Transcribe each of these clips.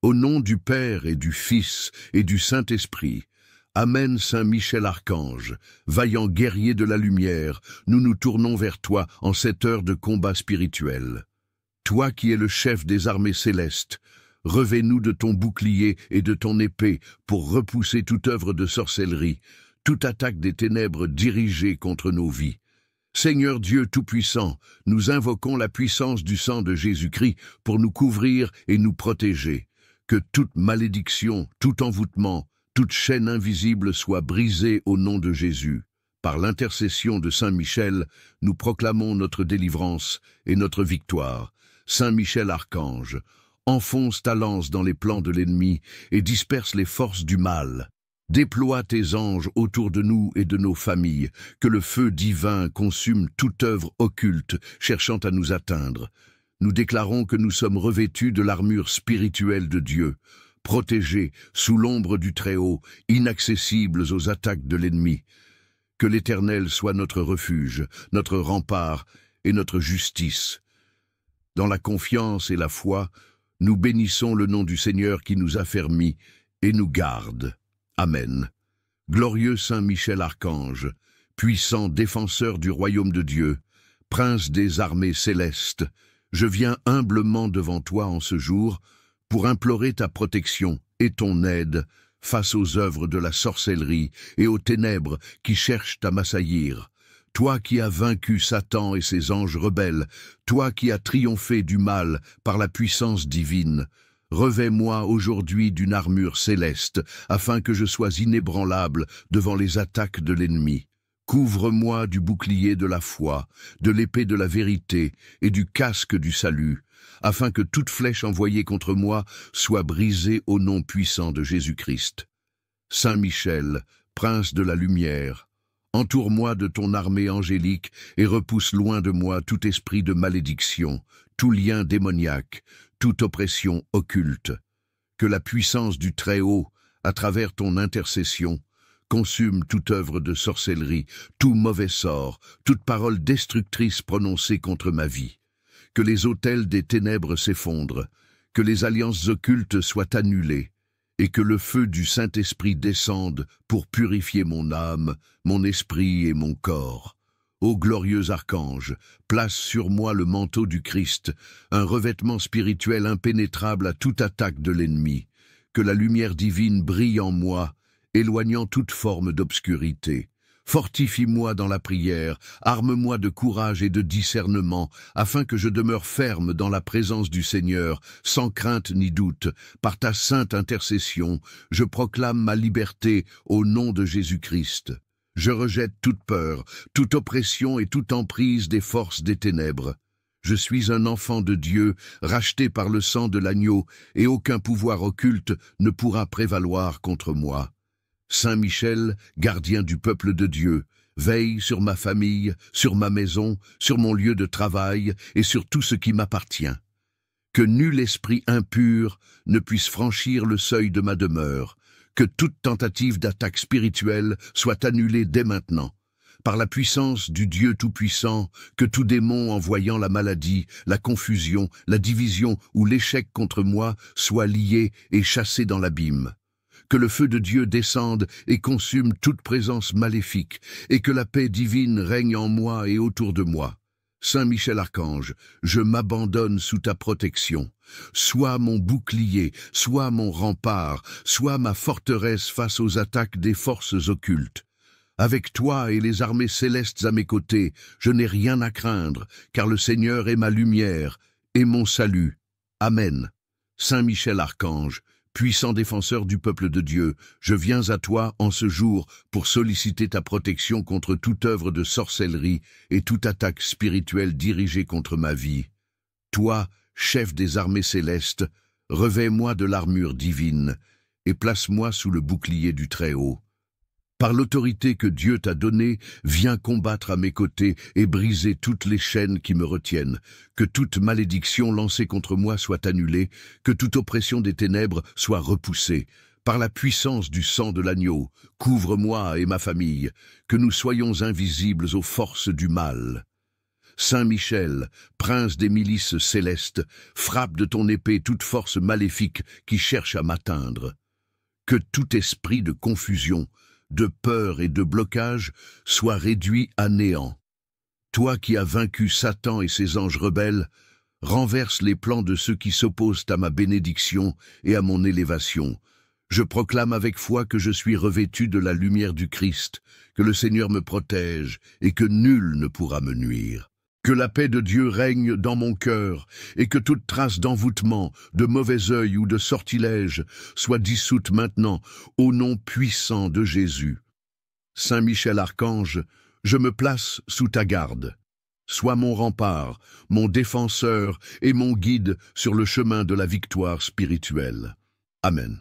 Au nom du Père et du Fils et du Saint-Esprit. Amen. Saint Michel Archange, vaillant guerrier de la lumière, nous nous tournons vers toi en cette heure de combat spirituel. Toi qui es le chef des armées célestes, revêt-nous de ton bouclier et de ton épée pour repousser toute œuvre de sorcellerie, toute attaque des ténèbres dirigée contre nos vies. Seigneur Dieu Tout-Puissant, nous invoquons la puissance du sang de Jésus-Christ pour nous couvrir et nous protéger. Que toute malédiction, tout envoûtement, toute chaîne invisible soit brisée au nom de Jésus. Par l'intercession de Saint Michel, nous proclamons notre délivrance et notre victoire. Saint Michel Archange, enfonce ta lance dans les plans de l'ennemi et disperse les forces du mal. Déploie tes anges autour de nous et de nos familles, que le feu divin consume toute œuvre occulte cherchant à nous atteindre. Nous déclarons que nous sommes revêtus de l'armure spirituelle de Dieu, protégés sous l'ombre du Très-Haut, inaccessibles aux attaques de l'ennemi. Que l'Éternel soit notre refuge, notre rempart et notre justice. Dans la confiance et la foi, nous bénissons le nom du Seigneur qui nous affermit et nous garde. Amen. Glorieux Saint Michel Archange, puissant défenseur du royaume de Dieu, prince des armées célestes, je viens humblement devant toi en ce jour pour implorer ta protection et ton aide face aux œuvres de la sorcellerie et aux ténèbres qui cherchent à m'assaillir. Toi qui as vaincu Satan et ses anges rebelles, toi qui as triomphé du mal par la puissance divine, revêt-moi aujourd'hui d'une armure céleste, afin que je sois inébranlable devant les attaques de l'ennemi. Couvre-moi du bouclier de la foi, de l'épée de la vérité et du casque du salut, afin que toute flèche envoyée contre moi soit brisée au nom puissant de Jésus-Christ. Saint Michel, prince de la lumière, entoure-moi de ton armée angélique et repousse loin de moi tout esprit de malédiction, tout lien démoniaque, toute oppression occulte. Que la puissance du Très-Haut, à travers ton intercession, consume toute œuvre de sorcellerie, tout mauvais sort, toute parole destructrice prononcée contre ma vie. Que les autels des ténèbres s'effondrent, que les alliances occultes soient annulées, et que le feu du Saint-Esprit descende pour purifier mon âme, mon esprit et mon corps. Ô glorieux archange, place sur moi le manteau du Christ, un revêtement spirituel impénétrable à toute attaque de l'ennemi. Que la lumière divine brille en moi, éloignant toute forme d'obscurité. Fortifie-moi dans la prière, arme-moi de courage et de discernement, afin que je demeure ferme dans la présence du Seigneur, sans crainte ni doute. Par ta sainte intercession, je proclame ma liberté au nom de Jésus-Christ. Je rejette toute peur, toute oppression et toute emprise des forces des ténèbres. Je suis un enfant de Dieu, racheté par le sang de l'agneau, et aucun pouvoir occulte ne pourra prévaloir contre moi. Saint Michel, gardien du peuple de Dieu, veille sur ma famille, sur ma maison, sur mon lieu de travail et sur tout ce qui m'appartient. Que nul esprit impur ne puisse franchir le seuil de ma demeure, que toute tentative d'attaque spirituelle soit annulée dès maintenant. Par la puissance du Dieu Tout-Puissant, que tout démon envoyant la maladie, la confusion, la division ou l'échec contre moi soit lié et chassé dans l'abîme. Que le feu de Dieu descende et consume toute présence maléfique, et que la paix divine règne en moi et autour de moi. Saint Michel Archange, je m'abandonne sous ta protection. Sois mon bouclier, sois mon rempart, sois ma forteresse face aux attaques des forces occultes. Avec toi et les armées célestes à mes côtés, je n'ai rien à craindre, car le Seigneur est ma lumière et mon salut. Amen. Saint Michel Archange, puissant défenseur du peuple de Dieu, je viens à toi en ce jour pour solliciter ta protection contre toute œuvre de sorcellerie et toute attaque spirituelle dirigée contre ma vie. Toi, chef des armées célestes, revêt-moi de l'armure divine et place-moi sous le bouclier du Très-Haut. Par l'autorité que Dieu t'a donnée, viens combattre à mes côtés et briser toutes les chaînes qui me retiennent. Que toute malédiction lancée contre moi soit annulée, que toute oppression des ténèbres soit repoussée. Par la puissance du sang de l'agneau, couvre-moi et ma famille, que nous soyons invisibles aux forces du mal. Saint Michel, prince des milices célestes, frappe de ton épée toute force maléfique qui cherche à m'atteindre. Que tout esprit de confusion, de peur et de blocage soit réduit à néant. Toi qui as vaincu Satan et ses anges rebelles, renverse les plans de ceux qui s'opposent à ma bénédiction et à mon élévation. Je proclame avec foi que je suis revêtu de la lumière du Christ, que le Seigneur me protège et que nul ne pourra me nuire. Que la paix de Dieu règne dans mon cœur et que toute trace d'envoûtement, de mauvais œil ou de sortilège soit dissoute maintenant au nom puissant de Jésus. Saint Michel Archange, je me place sous ta garde. Sois mon rempart, mon défenseur et mon guide sur le chemin de la victoire spirituelle. Amen.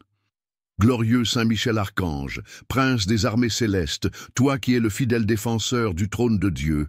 Glorieux Saint Michel Archange, prince des armées célestes, toi qui es le fidèle défenseur du trône de Dieu,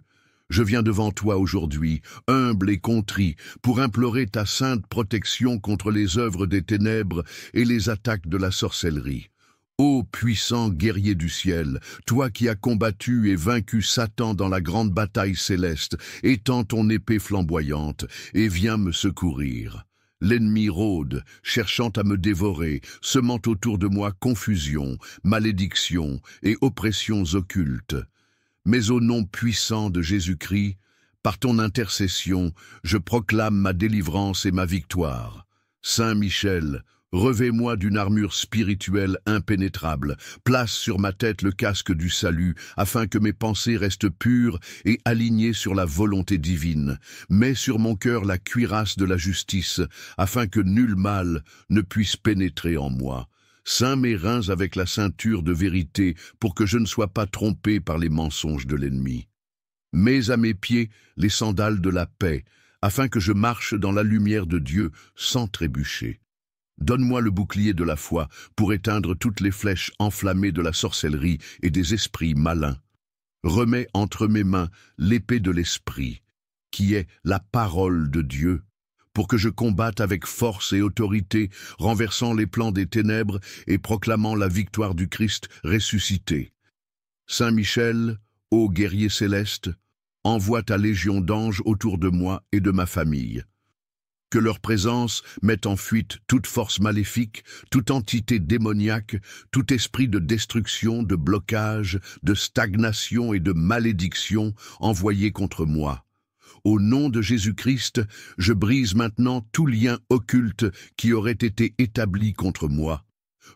je viens devant toi aujourd'hui, humble et contrit, pour implorer ta sainte protection contre les œuvres des ténèbres et les attaques de la sorcellerie. Ô puissant guerrier du ciel, toi qui as combattu et vaincu Satan dans la grande bataille céleste, étends ton épée flamboyante et viens me secourir. L'ennemi rôde, cherchant à me dévorer, semant autour de moi confusion, malédiction et oppressions occultes. Mais au nom puissant de Jésus-Christ, par ton intercession, je proclame ma délivrance et ma victoire. Saint Michel, revêt-moi d'une armure spirituelle impénétrable, place sur ma tête le casque du salut, afin que mes pensées restent pures et alignées sur la volonté divine. Mets sur mon cœur la cuirasse de la justice, afin que nul mal ne puisse pénétrer en moi. Ceins mes reins avec la ceinture de vérité, pour que je ne sois pas trompé par les mensonges de l'ennemi. Mets à mes pieds les sandales de la paix, afin que je marche dans la lumière de Dieu sans trébucher. Donne-moi le bouclier de la foi pour éteindre toutes les flèches enflammées de la sorcellerie et des esprits malins. Remets entre mes mains l'épée de l'esprit, qui est la parole de Dieu, pour que je combatte avec force et autorité, renversant les plans des ténèbres et proclamant la victoire du Christ ressuscité. Saint Michel, ô guerrier céleste, envoie ta légion d'anges autour de moi et de ma famille. Que leur présence mette en fuite toute force maléfique, toute entité démoniaque, tout esprit de destruction, de blocage, de stagnation et de malédiction envoyé contre moi. Au nom de Jésus-Christ, je brise maintenant tout lien occulte qui aurait été établi contre moi.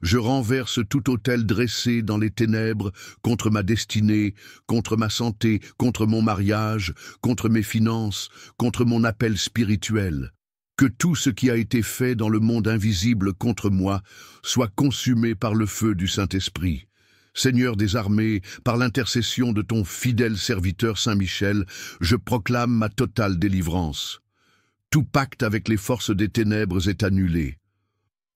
Je renverse tout autel dressé dans les ténèbres contre ma destinée, contre ma santé, contre mon mariage, contre mes finances, contre mon appel spirituel. Que tout ce qui a été fait dans le monde invisible contre moi soit consumé par le feu du Saint-Esprit. Seigneur des armées, par l'intercession de ton fidèle serviteur Saint Michel, je proclame ma totale délivrance. Tout pacte avec les forces des ténèbres est annulé.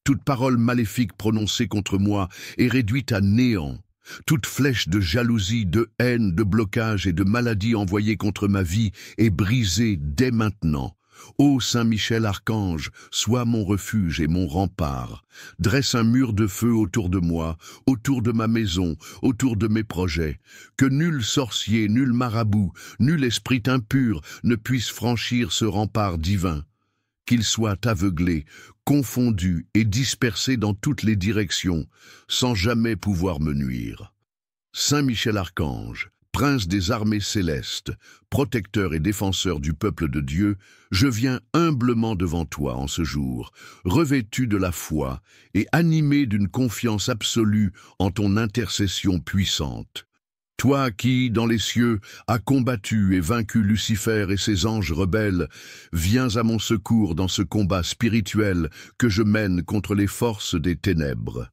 Toute parole maléfique prononcée contre moi est réduite à néant. Toute flèche de jalousie, de haine, de blocage et de maladie envoyée contre ma vie est brisée dès maintenant. Ô Saint Michel Archange, sois mon refuge et mon rempart. Dresse un mur de feu autour de moi, autour de ma maison, autour de mes projets. Que nul sorcier, nul marabout, nul esprit impur ne puisse franchir ce rempart divin. Qu'il soit aveuglé, confondu et dispersé dans toutes les directions, sans jamais pouvoir me nuire. Saint Michel Archange, prince des armées célestes, protecteur et défenseur du peuple de Dieu, je viens humblement devant toi en ce jour, revêtu de la foi et animé d'une confiance absolue en ton intercession puissante. Toi qui, dans les cieux, as combattu et vaincu Lucifer et ses anges rebelles, viens à mon secours dans ce combat spirituel que je mène contre les forces des ténèbres.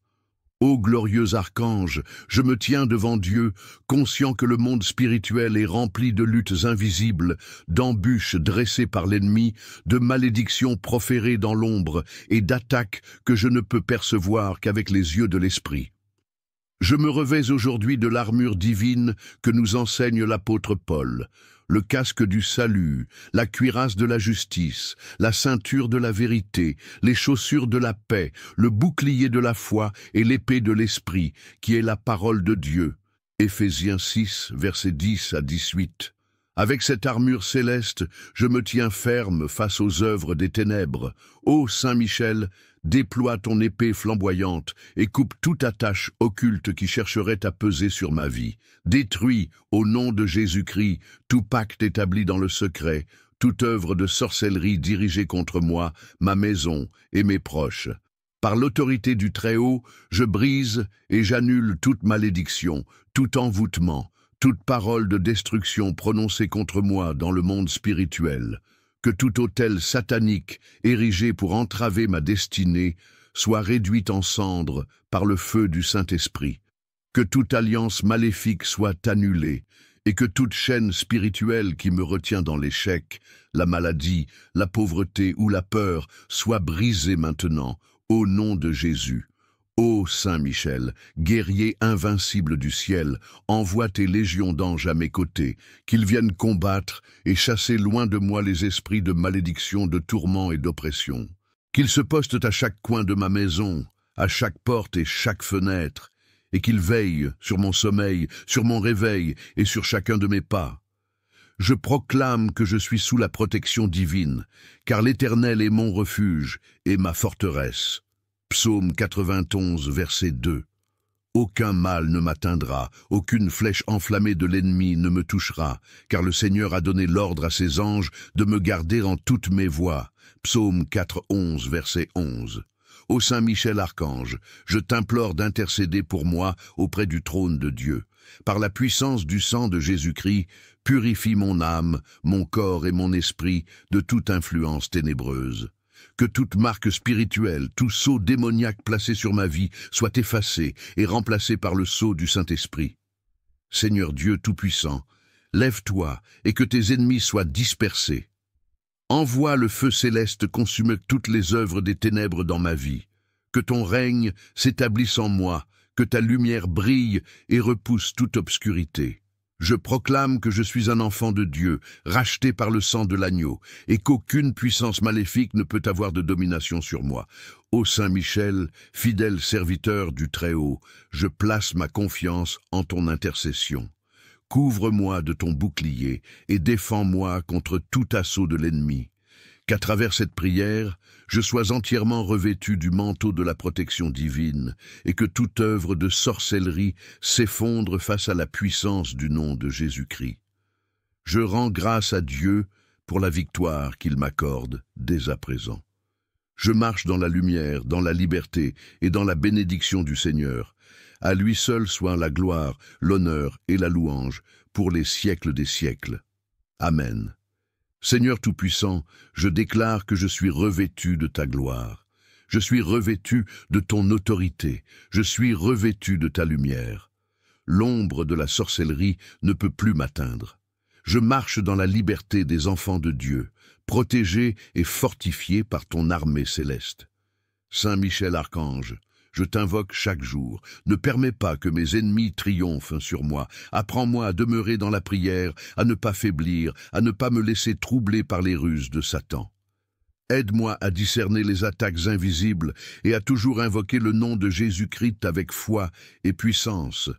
Ô glorieux archange, je me tiens devant Dieu, conscient que le monde spirituel est rempli de luttes invisibles, d'embûches dressées par l'ennemi, de malédictions proférées dans l'ombre et d'attaques que je ne peux percevoir qu'avec les yeux de l'esprit. Je me revais aujourd'hui de l'armure divine que nous enseigne l'apôtre Paul, le casque du salut, la cuirasse de la justice, la ceinture de la vérité, les chaussures de la paix, le bouclier de la foi et l'épée de l'esprit, qui est la parole de Dieu. Éphésiens 6, versets 10 à 18. Avec cette armure céleste, je me tiens ferme face aux œuvres des ténèbres. Ô Saint Michel, déploie ton épée flamboyante et coupe toute attache occulte qui chercherait à peser sur ma vie. Détruis, au nom de Jésus-Christ, tout pacte établi dans le secret, toute œuvre de sorcellerie dirigée contre moi, ma maison et mes proches. Par l'autorité du Très-Haut, je brise et j'annule toute malédiction, tout envoûtement, toute parole de destruction prononcée contre moi dans le monde spirituel. Que tout autel satanique érigé pour entraver ma destinée soit réduit en cendres par le feu du Saint-Esprit. Que toute alliance maléfique soit annulée et que toute chaîne spirituelle qui me retient dans l'échec, la maladie, la pauvreté ou la peur soit brisée maintenant, au nom de Jésus. Ô Saint Michel, guerrier invincible du ciel, envoie tes légions d'anges à mes côtés, qu'ils viennent combattre et chasser loin de moi les esprits de malédiction, de tourment et d'oppression. Qu'ils se postent à chaque coin de ma maison, à chaque porte et chaque fenêtre, et qu'ils veillent sur mon sommeil, sur mon réveil et sur chacun de mes pas. Je proclame que je suis sous la protection divine, car l'Éternel est mon refuge et ma forteresse. Psaume 91, verset 2. Aucun mal ne m'atteindra, aucune flèche enflammée de l'ennemi ne me touchera, car le Seigneur a donné l'ordre à ses anges de me garder en toutes mes voies. Psaume 4, verset 11. Ô Saint Michel Archange, je t'implore d'intercéder pour moi auprès du trône de Dieu. Par la puissance du sang de Jésus-Christ, purifie mon âme, mon corps et mon esprit de toute influence ténébreuse. Que toute marque spirituelle, tout sceau démoniaque placé sur ma vie soit effacé et remplacé par le sceau du Saint-Esprit. Seigneur Dieu Tout-Puissant, lève-toi et que tes ennemis soient dispersés. Envoie le feu céleste consumer toutes les œuvres des ténèbres dans ma vie. Que ton règne s'établisse en moi, que ta lumière brille et repousse toute obscurité. Je proclame que je suis un enfant de Dieu, racheté par le sang de l'agneau, et qu'aucune puissance maléfique ne peut avoir de domination sur moi. Ô Saint Michel, fidèle serviteur du Très-Haut, je place ma confiance en ton intercession. Couvre-moi de ton bouclier et défends-moi contre tout assaut de l'ennemi. Qu'à travers cette prière, je sois entièrement revêtu du manteau de la protection divine et que toute œuvre de sorcellerie s'effondre face à la puissance du nom de Jésus-Christ. Je rends grâce à Dieu pour la victoire qu'il m'accorde dès à présent. Je marche dans la lumière, dans la liberté et dans la bénédiction du Seigneur. À lui seul soit la gloire, l'honneur et la louange pour les siècles des siècles. Amen. Seigneur Tout-Puissant, je déclare que je suis revêtu de ta gloire. Je suis revêtu de ton autorité. Je suis revêtu de ta lumière. L'ombre de la sorcellerie ne peut plus m'atteindre. Je marche dans la liberté des enfants de Dieu, protégé et fortifié par ton armée céleste. Saint Michel Archange, je t'invoque chaque jour. Ne permets pas que mes ennemis triomphent sur moi. Apprends-moi à demeurer dans la prière, à ne pas faiblir, à ne pas me laisser troubler par les ruses de Satan. Aide-moi à discerner les attaques invisibles et à toujours invoquer le nom de Jésus-Christ avec foi et puissance.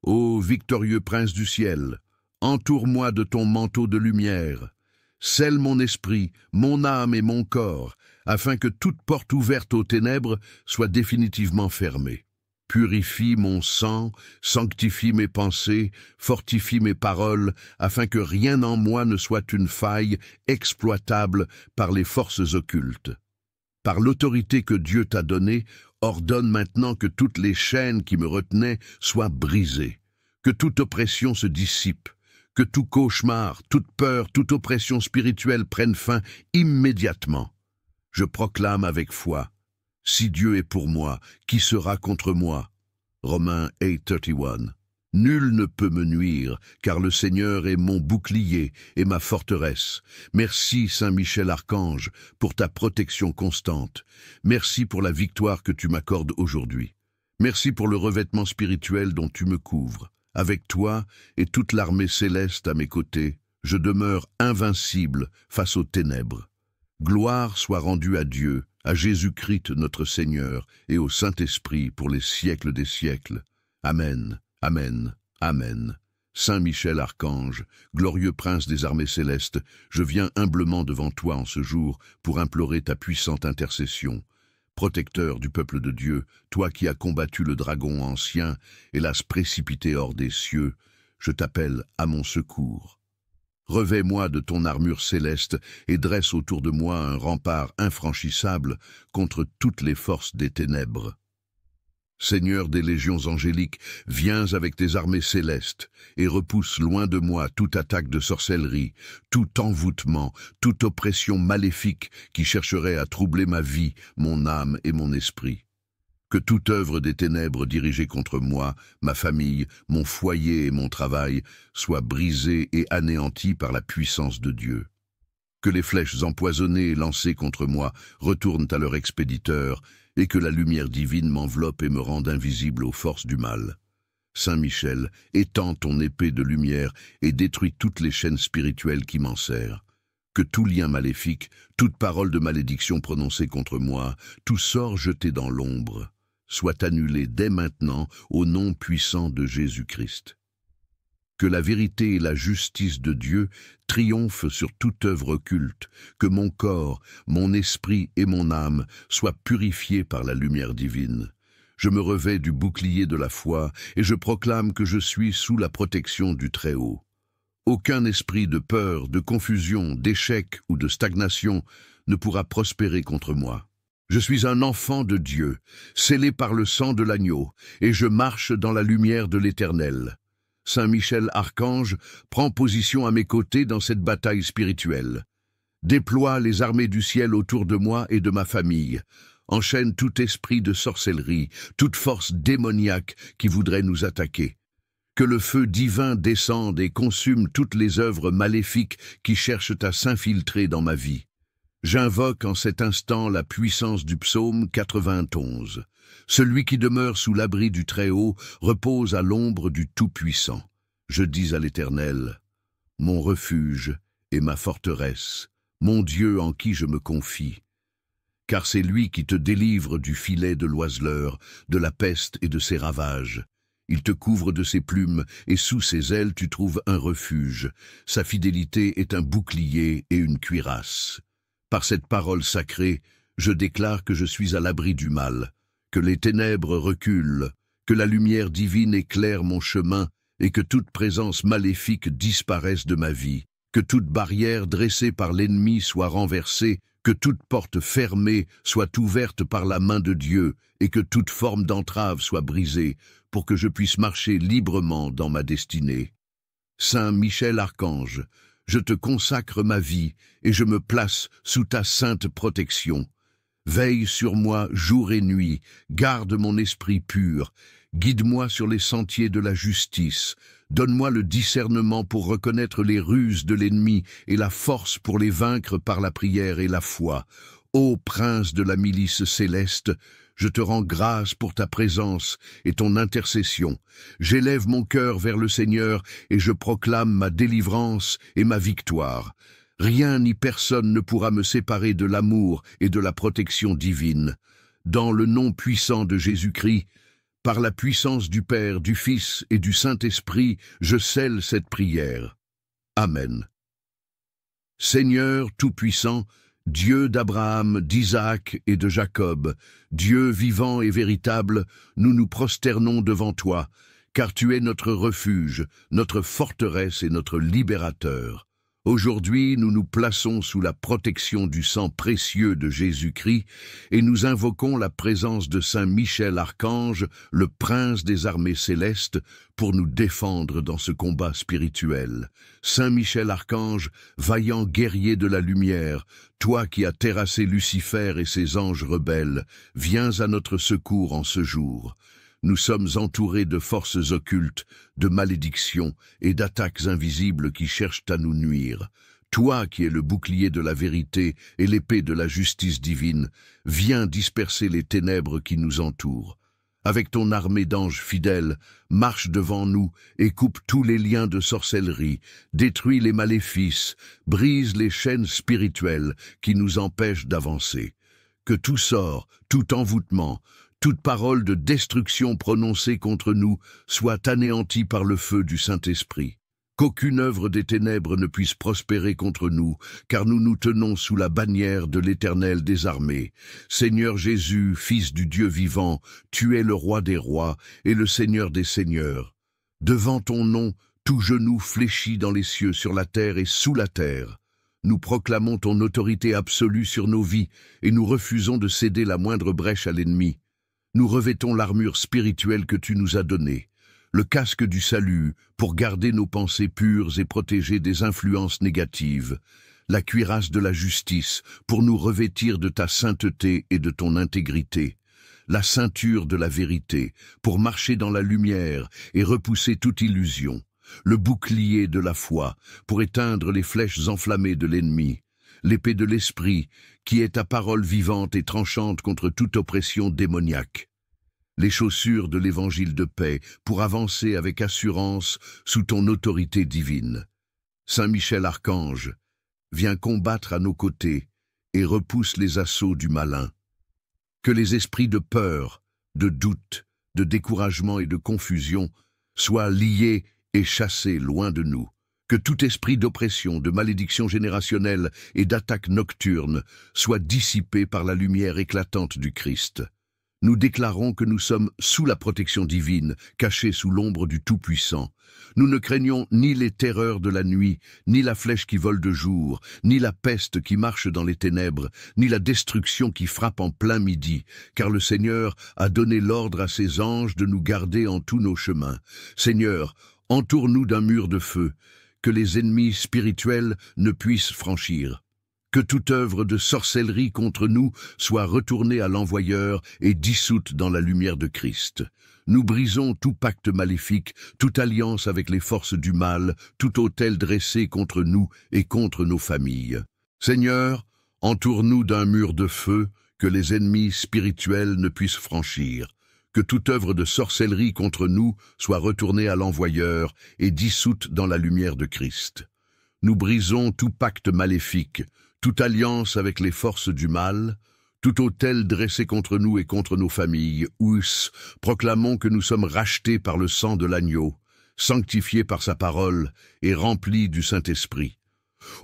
Ô victorieux Prince du ciel, entoure-moi de ton manteau de lumière. Scelle mon esprit, mon âme et mon corps, afin que toute porte ouverte aux ténèbres soit définitivement fermée. Purifie mon sang, sanctifie mes pensées, fortifie mes paroles, afin que rien en moi ne soit une faille exploitable par les forces occultes. Par l'autorité que Dieu t'a donnée, ordonne maintenant que toutes les chaînes qui me retenaient soient brisées, que toute oppression se dissipe, que tout cauchemar, toute peur, toute oppression spirituelle prenne fin immédiatement. Je proclame avec foi, si Dieu est pour moi, qui sera contre moi? Romains 8:31. Nul ne peut me nuire, car le Seigneur est mon bouclier et ma forteresse. Merci, Saint Michel Archange, pour ta protection constante. Merci pour la victoire que tu m'accordes aujourd'hui. Merci pour le revêtement spirituel dont tu me couvres. Avec toi et toute l'armée céleste à mes côtés, je demeure invincible face aux ténèbres. Gloire soit rendue à Dieu, à Jésus-Christ notre Seigneur et au Saint-Esprit pour les siècles des siècles. Amen, Amen, Amen. Saint Michel Archange, glorieux prince des armées célestes, je viens humblement devant toi en ce jour pour implorer ta puissante intercession. Protecteur du peuple de Dieu, toi qui as combattu le dragon ancien et l'as précipité hors des cieux, je t'appelle à mon secours. Revêt-moi de ton armure céleste et dresse autour de moi un rempart infranchissable contre toutes les forces des ténèbres. Seigneur des légions angéliques, viens avec tes armées célestes et repousse loin de moi toute attaque de sorcellerie, tout envoûtement, toute oppression maléfique qui chercherait à troubler ma vie, mon âme et mon esprit. Que toute œuvre des ténèbres dirigée contre moi, ma famille, mon foyer et mon travail soit brisée et anéantie par la puissance de Dieu. Que les flèches empoisonnées lancées contre moi retournent à leur expéditeur, et que la lumière divine m'enveloppe et me rende invisible aux forces du mal. Saint Michel, étends ton épée de lumière et détruis toutes les chaînes spirituelles qui m'enserrent. Que tout lien maléfique, toute parole de malédiction prononcée contre moi, tout sort jeté dans l'ombre, soit annulé dès maintenant au nom puissant de Jésus-Christ. Que la vérité et la justice de Dieu triomphent sur toute œuvre occulte, que mon corps, mon esprit et mon âme soient purifiés par la lumière divine. Je me revêts du bouclier de la foi et je proclame que je suis sous la protection du Très-Haut. Aucun esprit de peur, de confusion, d'échec ou de stagnation ne pourra prospérer contre moi. Je suis un enfant de Dieu, scellé par le sang de l'agneau, et je marche dans la lumière de l'Éternel. Saint Michel Archange prend position à mes côtés dans cette bataille spirituelle. Déploie les armées du ciel autour de moi et de ma famille. Enchaîne tout esprit de sorcellerie, toute force démoniaque qui voudrait nous attaquer. Que le feu divin descende et consume toutes les œuvres maléfiques qui cherchent à s'infiltrer dans ma vie. J'invoque en cet instant la puissance du psaume 91. Celui qui demeure sous l'abri du Très-Haut repose à l'ombre du Tout-Puissant. Je dis à l'Éternel, mon refuge et ma forteresse, mon Dieu en qui je me confie. Car c'est lui qui te délivre du filet de l'oiseleur, de la peste et de ses ravages. Il te couvre de ses plumes, et sous ses ailes tu trouves un refuge. Sa fidélité est un bouclier et une cuirasse. Par cette parole sacrée, je déclare que je suis à l'abri du mal, que les ténèbres reculent, que la lumière divine éclaire mon chemin et que toute présence maléfique disparaisse de ma vie, que toute barrière dressée par l'ennemi soit renversée, que toute porte fermée soit ouverte par la main de Dieu et que toute forme d'entrave soit brisée pour que je puisse marcher librement dans ma destinée. Saint Michel Archange, je te consacre ma vie et je me place sous ta sainte protection. Veille sur moi jour et nuit, garde mon esprit pur, guide-moi sur les sentiers de la justice, donne-moi le discernement pour reconnaître les ruses de l'ennemi et la force pour les vaincre par la prière et la foi. Ô prince de la milice céleste, je te rends grâce pour ta présence et ton intercession. J'élève mon cœur vers le Seigneur et je proclame ma délivrance et ma victoire. Rien ni personne ne pourra me séparer de l'amour et de la protection divine. Dans le nom puissant de Jésus-Christ, par la puissance du Père, du Fils et du Saint-Esprit, je scelle cette prière. Amen. Seigneur Tout-Puissant, Dieu d'Abraham, d'Isaac et de Jacob, Dieu vivant et véritable, nous nous prosternons devant toi, car tu es notre refuge, notre forteresse et notre libérateur. Aujourd'hui, nous nous plaçons sous la protection du sang précieux de Jésus-Christ et nous invoquons la présence de Saint Michel Archange, le prince des armées célestes, pour nous défendre dans ce combat spirituel. Saint Michel Archange, vaillant guerrier de la lumière, toi qui as terrassé Lucifer et ses anges rebelles, viens à notre secours en ce jour. Nous sommes entourés de forces occultes, de malédictions et d'attaques invisibles qui cherchent à nous nuire. Toi qui es le bouclier de la vérité et l'épée de la justice divine, viens disperser les ténèbres qui nous entourent. Avec ton armée d'anges fidèles, marche devant nous et coupe tous les liens de sorcellerie, détruis les maléfices, brise les chaînes spirituelles qui nous empêchent d'avancer. Que tout sort, tout envoûtement, Toute parole de destruction prononcée contre nous soit anéantie par le feu du Saint-Esprit. Qu'aucune œuvre des ténèbres ne puisse prospérer contre nous, car nous nous tenons sous la bannière de l'Éternel des armées. Seigneur Jésus, Fils du Dieu vivant, tu es le Roi des rois et le Seigneur des seigneurs. Devant ton nom, tout genou fléchit dans les cieux, sur la terre et sous la terre. Nous proclamons ton autorité absolue sur nos vies et nous refusons de céder la moindre brèche à l'ennemi. Nous revêtons l'armure spirituelle que tu nous as donnée, le casque du salut pour garder nos pensées pures et protéger des influences négatives, la cuirasse de la justice pour nous revêtir de ta sainteté et de ton intégrité, la ceinture de la vérité pour marcher dans la lumière et repousser toute illusion, le bouclier de la foi pour éteindre les flèches enflammées de l'ennemi, l'épée de l'esprit qui est ta parole vivante et tranchante contre toute oppression démoniaque, les chaussures de l'évangile de paix pour avancer avec assurance sous ton autorité divine. Saint Michel Archange, viens combattre à nos côtés et repousse les assauts du malin. Que les esprits de peur, de doute, de découragement et de confusion soient liés et chassés loin de nous. Que tout esprit d'oppression, de malédiction générationnelle et d'attaque nocturne soit dissipé par la lumière éclatante du Christ. Nous déclarons que nous sommes sous la protection divine, cachés sous l'ombre du Tout-Puissant. Nous ne craignons ni les terreurs de la nuit, ni la flèche qui vole de jour, ni la peste qui marche dans les ténèbres, ni la destruction qui frappe en plein midi, car le Seigneur a donné l'ordre à ses anges de nous garder en tous nos chemins. Seigneur, entoure-nous d'un mur de feu, que les ennemis spirituels ne puissent franchir. Que toute œuvre de sorcellerie contre nous soit retournée à l'envoyeur et dissoute dans la lumière de Christ. Nous brisons tout pacte maléfique, toute alliance avec les forces du mal, tout autel dressé contre nous et contre nos familles. Seigneur, entoure-nous d'un mur de feu que les ennemis spirituels ne puissent franchir. Que toute œuvre de sorcellerie contre nous soit retournée à l'envoyeur et dissoute dans la lumière de Christ. Nous brisons tout pacte maléfique, toute alliance avec les forces du mal, tout autel dressé contre nous et contre nos familles, proclamons que nous sommes rachetés par le sang de l'agneau, sanctifiés par sa parole et remplis du Saint-Esprit.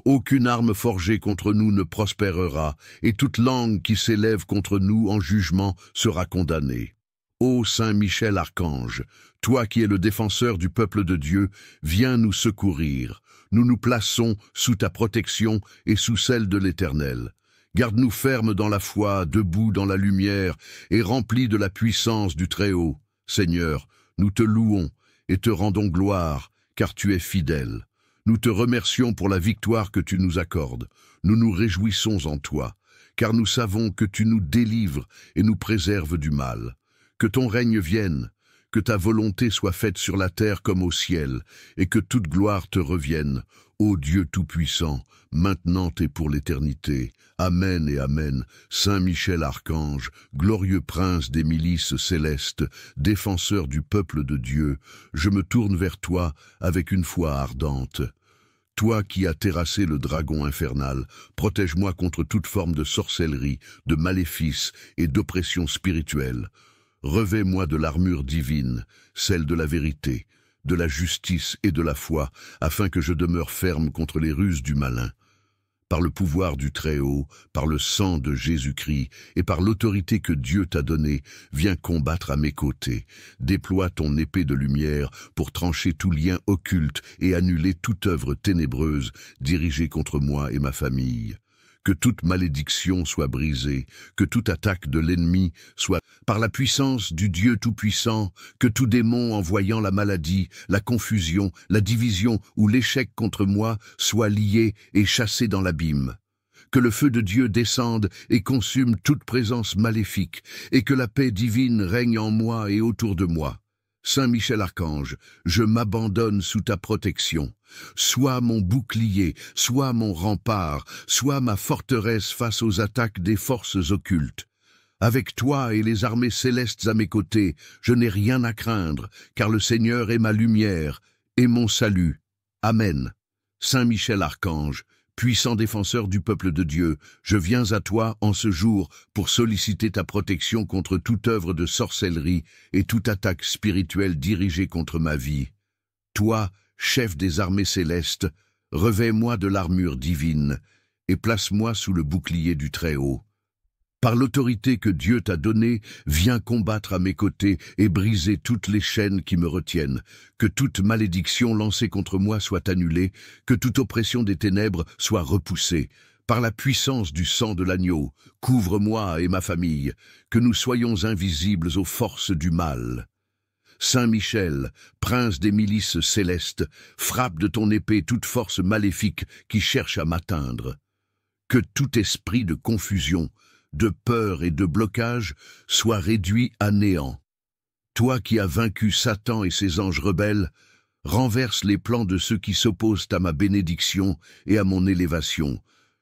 Aucune arme forgée contre nous ne prospérera, et toute langue qui s'élève contre nous en jugement sera condamnée. Ô Saint Michel Archange, toi qui es le défenseur du peuple de Dieu, viens nous secourir. Nous nous plaçons sous ta protection et sous celle de l'Éternel. Garde-nous fermes dans la foi, debout dans la lumière et remplis de la puissance du Très-Haut. Seigneur, nous te louons et te rendons gloire, car tu es fidèle. Nous te remercions pour la victoire que tu nous accordes. Nous nous réjouissons en toi, car nous savons que tu nous délivres et nous préserves du mal. Que ton règne vienne, que ta volonté soit faite sur la terre comme au ciel, et que toute gloire te revienne, ô Dieu Tout-Puissant, maintenant et pour l'éternité. Amen et Amen. Saint Michel Archange, glorieux prince des milices célestes, défenseur du peuple de Dieu, je me tourne vers toi avec une foi ardente. Toi qui as terrassé le dragon infernal, protège-moi contre toute forme de sorcellerie, de maléfice et d'oppression spirituelle. Revêt-moi de l'armure divine, celle de la vérité, de la justice et de la foi, afin que je demeure ferme contre les ruses du malin. Par le pouvoir du Très-Haut, par le sang de Jésus-Christ et par l'autorité que Dieu t'a donnée, viens combattre à mes côtés. Déploie ton épée de lumière pour trancher tout lien occulte et annuler toute œuvre ténébreuse dirigée contre moi et ma famille. Que toute malédiction soit brisée, que toute attaque de l'ennemi soit par la puissance du Dieu Tout-Puissant, que tout démon envoyant la maladie, la confusion, la division ou l'échec contre moi soit lié et chassé dans l'abîme. Que le feu de Dieu descende et consume toute présence maléfique, et que la paix divine règne en moi et autour de moi. Saint Michel Archange, je m'abandonne sous ta protection. Sois mon bouclier, sois mon rempart, sois ma forteresse face aux attaques des forces occultes. Avec toi et les armées célestes à mes côtés, je n'ai rien à craindre, car le Seigneur est ma lumière et mon salut. Amen. Saint Michel Archange, puissant défenseur du peuple de Dieu, je viens à toi en ce jour pour solliciter ta protection contre toute œuvre de sorcellerie et toute attaque spirituelle dirigée contre ma vie. Toi, chef des armées célestes, revêts-moi de l'armure divine et place-moi sous le bouclier du Très-Haut. Par l'autorité que Dieu t'a donnée, viens combattre à mes côtés et briser toutes les chaînes qui me retiennent. Que toute malédiction lancée contre moi soit annulée, que toute oppression des ténèbres soit repoussée. Par la puissance du sang de l'agneau, couvre-moi et ma famille, que nous soyons invisibles aux forces du mal. Saint Michel, prince des milices célestes, frappe de ton épée toute force maléfique qui cherche à m'atteindre. Que tout esprit de confusion, de peur et de blocage soit réduit à néant. Toi qui as vaincu Satan et ses anges rebelles, renverse les plans de ceux qui s'opposent à ma bénédiction et à mon élévation.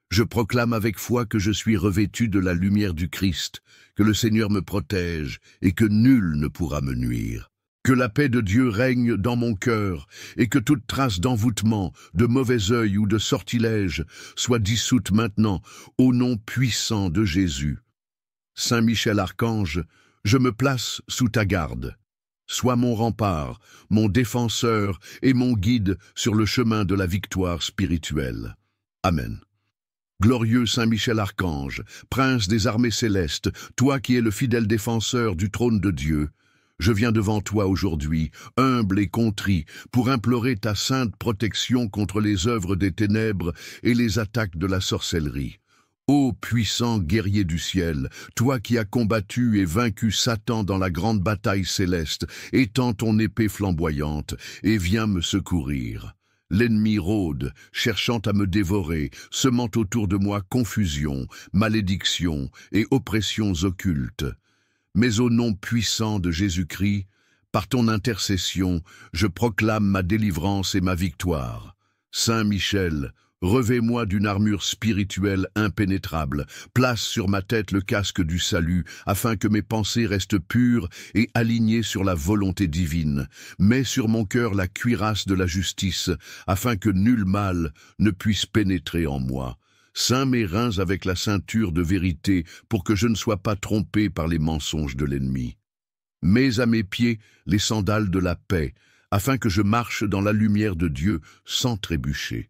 Je proclame avec foi que je suis revêtu de la lumière du Christ, que le Seigneur me protège et que nul ne pourra me nuire. Que la paix de Dieu règne dans mon cœur et que toute trace d'envoûtement, de mauvais œil ou de sortilège soit dissoute maintenant au nom puissant de Jésus. Saint Michel Archange, je me place sous ta garde. Sois mon rempart, mon défenseur et mon guide sur le chemin de la victoire spirituelle. Amen. Glorieux Saint Michel Archange, prince des armées célestes, toi qui es le fidèle défenseur du trône de Dieu, je viens devant toi aujourd'hui, humble et contrit, pour implorer ta sainte protection contre les œuvres des ténèbres et les attaques de la sorcellerie. Ô puissant guerrier du ciel, toi qui as combattu et vaincu Satan dans la grande bataille céleste, étends ton épée flamboyante et viens me secourir. L'ennemi rôde, cherchant à me dévorer, semant autour de moi confusion, malédiction et oppressions occultes. Mais au nom puissant de Jésus-Christ, par ton intercession, je proclame ma délivrance et ma victoire. Saint Michel, revêt-moi d'une armure spirituelle impénétrable, place sur ma tête le casque du salut, afin que mes pensées restent pures et alignées sur la volonté divine. Mets sur mon cœur la cuirasse de la justice, afin que nul mal ne puisse pénétrer en moi. Ceins mes reins avec la ceinture de vérité, pour que je ne sois pas trompé par les mensonges de l'ennemi. Mets à mes pieds les sandales de la paix, afin que je marche dans la lumière de Dieu sans trébucher.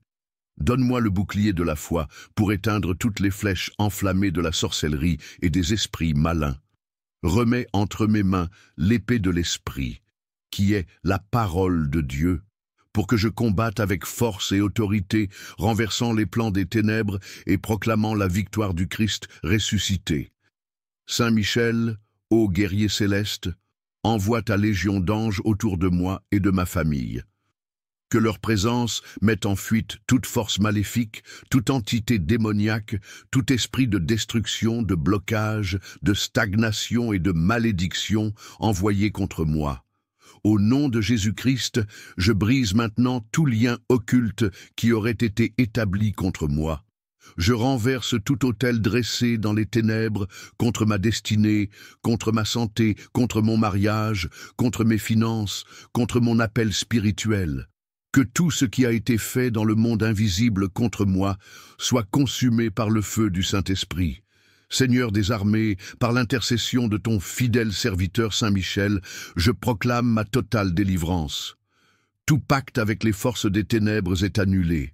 Donne-moi le bouclier de la foi pour éteindre toutes les flèches enflammées de la sorcellerie et des esprits malins. Remets entre mes mains l'épée de l'Esprit, qui est la parole de Dieu, pour que je combatte avec force et autorité, renversant les plans des ténèbres et proclamant la victoire du Christ ressuscité. Saint Michel, ô guerrier céleste, envoie ta légion d'anges autour de moi et de ma famille. Que leur présence mette en fuite toute force maléfique, toute entité démoniaque, tout esprit de destruction, de blocage, de stagnation et de malédiction envoyé contre moi. Au nom de Jésus-Christ, je brise maintenant tout lien occulte qui aurait été établi contre moi. Je renverse tout autel dressé dans les ténèbres contre ma destinée, contre ma santé, contre mon mariage, contre mes finances, contre mon appel spirituel. Que tout ce qui a été fait dans le monde invisible contre moi soit consumé par le feu du Saint-Esprit. Seigneur des armées, par l'intercession de ton fidèle serviteur Saint Michel, je proclame ma totale délivrance. Tout pacte avec les forces des ténèbres est annulé.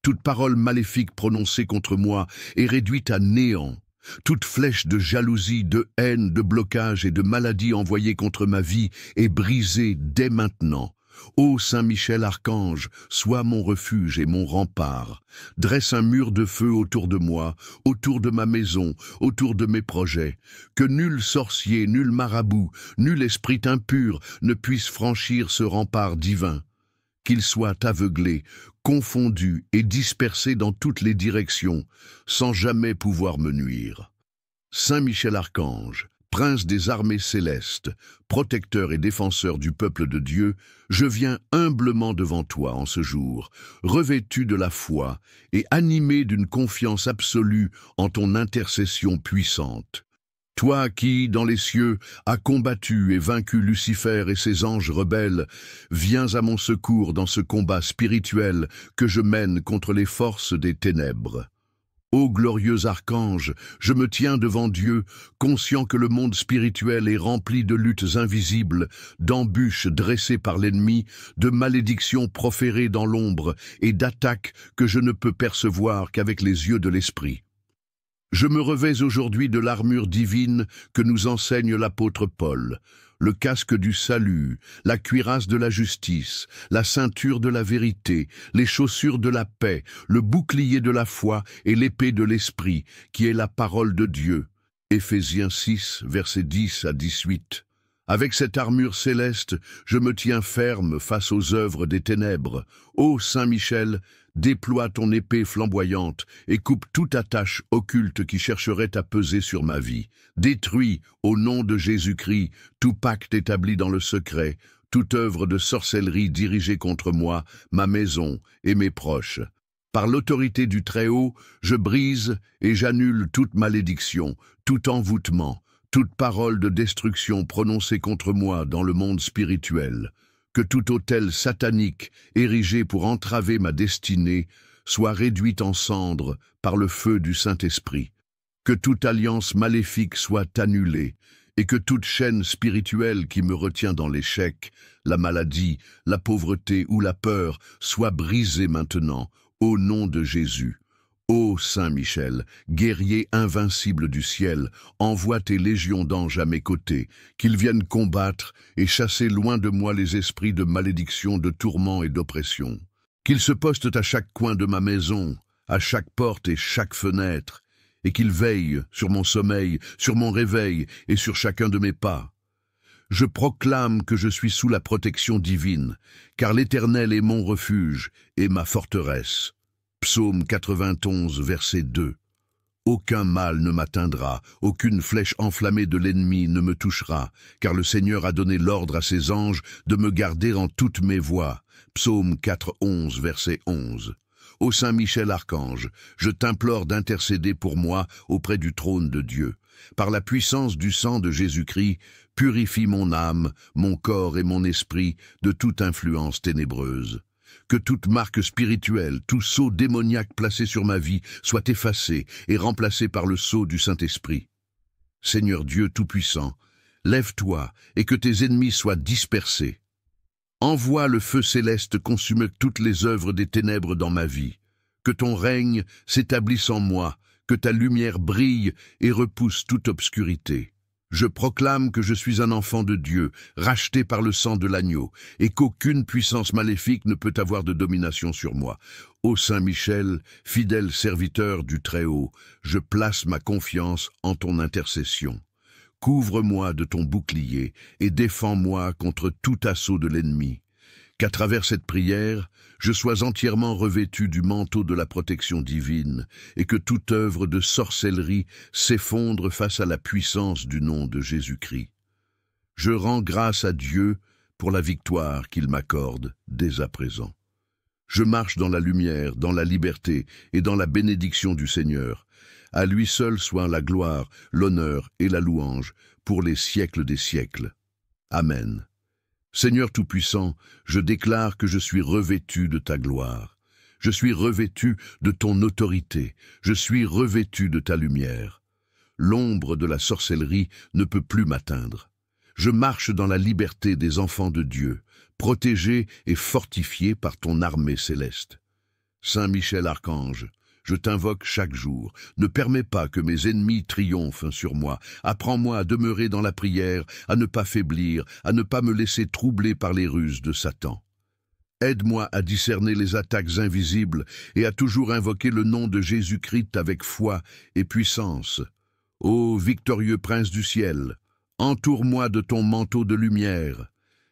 Toute parole maléfique prononcée contre moi est réduite à néant. Toute flèche de jalousie, de haine, de blocage et de maladie envoyée contre ma vie est brisée dès maintenant. Ô Saint Michel Archange, sois mon refuge et mon rempart. Dresse un mur de feu autour de moi, autour de ma maison, autour de mes projets. Que nul sorcier, nul marabout, nul esprit impur ne puisse franchir ce rempart divin. Qu'il soit aveuglé, confondu et dispersé dans toutes les directions, sans jamais pouvoir me nuire. Saint Michel Archange, prince des armées célestes, protecteur et défenseur du peuple de Dieu, je viens humblement devant toi en ce jour, revêtu de la foi et animé d'une confiance absolue en ton intercession puissante. Toi qui, dans les cieux, as combattu et vaincu Lucifer et ses anges rebelles, viens à mon secours dans ce combat spirituel que je mène contre les forces des ténèbres. Ô glorieux archange, je me tiens devant Dieu, conscient que le monde spirituel est rempli de luttes invisibles, d'embûches dressées par l'ennemi, de malédictions proférées dans l'ombre et d'attaques que je ne peux percevoir qu'avec les yeux de l'esprit. Je me revais aujourd'hui de l'armure divine que nous enseigne l'apôtre Paul, le casque du salut, la cuirasse de la justice, la ceinture de la vérité, les chaussures de la paix, le bouclier de la foi et l'épée de l'esprit, qui est la parole de Dieu. Éphésiens 6, versets 10 à 18. Avec cette armure céleste, je me tiens ferme face aux œuvres des ténèbres. Ô Saint Michel, déploie ton épée flamboyante et coupe toute attache occulte qui chercherait à peser sur ma vie. Détruis, au nom de Jésus-Christ, tout pacte établi dans le secret, toute œuvre de sorcellerie dirigée contre moi, ma maison et mes proches. Par l'autorité du Très-Haut, je brise et j'annule toute malédiction, tout envoûtement, toute parole de destruction prononcée contre moi dans le monde spirituel. Que tout autel satanique érigé pour entraver ma destinée soit réduit en cendres par le feu du Saint-Esprit. Que toute alliance maléfique soit annulée et que toute chaîne spirituelle qui me retient dans l'échec, la maladie, la pauvreté ou la peur soit brisée maintenant, au nom de Jésus. Ô Saint Michel, guerrier invincible du ciel, envoie tes légions d'anges à mes côtés, qu'ils viennent combattre et chasser loin de moi les esprits de malédiction, de tourment et d'oppression. Qu'ils se postent à chaque coin de ma maison, à chaque porte et chaque fenêtre, et qu'ils veillent sur mon sommeil, sur mon réveil et sur chacun de mes pas. Je proclame que je suis sous la protection divine, car l'Éternel est mon refuge et ma forteresse. Psaume 91, verset 2. Aucun mal ne m'atteindra, aucune flèche enflammée de l'ennemi ne me touchera, car le Seigneur a donné l'ordre à ses anges de me garder en toutes mes voies. Psaume 4:11, verset 11. Ô Saint Michel Archange, je t'implore d'intercéder pour moi auprès du trône de Dieu. Par la puissance du sang de Jésus-Christ, purifie mon âme, mon corps et mon esprit de toute influence ténébreuse. Que toute marque spirituelle, tout sceau démoniaque placé sur ma vie soit effacé et remplacé par le sceau du Saint-Esprit. Seigneur Dieu Tout-Puissant, lève-toi et que tes ennemis soient dispersés. Envoie le feu céleste consumer toutes les œuvres des ténèbres dans ma vie. Que ton règne s'établisse en moi, que ta lumière brille et repousse toute obscurité. Je proclame que je suis un enfant de Dieu, racheté par le sang de l'agneau, et qu'aucune puissance maléfique ne peut avoir de domination sur moi. Ô Saint Michel, fidèle serviteur du Très-Haut, je place ma confiance en ton intercession. Couvre-moi de ton bouclier et défends-moi contre tout assaut de l'ennemi. Qu'à travers cette prière, je sois entièrement revêtu du manteau de la protection divine et que toute œuvre de sorcellerie s'effondre face à la puissance du nom de Jésus-Christ. Je rends grâce à Dieu pour la victoire qu'il m'accorde dès à présent. Je marche dans la lumière, dans la liberté et dans la bénédiction du Seigneur. À lui seul soit la gloire, l'honneur et la louange pour les siècles des siècles. Amen. Seigneur Tout-Puissant, je déclare que je suis revêtu de ta gloire. Je suis revêtu de ton autorité. Je suis revêtu de ta lumière. L'ombre de la sorcellerie ne peut plus m'atteindre. Je marche dans la liberté des enfants de Dieu, protégé et fortifié par ton armée céleste. Saint Michel Archange, je t'invoque chaque jour. Ne permets pas que mes ennemis triomphent sur moi. Apprends-moi à demeurer dans la prière, à ne pas faiblir, à ne pas me laisser troubler par les ruses de Satan. Aide-moi à discerner les attaques invisibles et à toujours invoquer le nom de Jésus-Christ avec foi et puissance. Ô victorieux Prince du ciel, entoure-moi de ton manteau de lumière.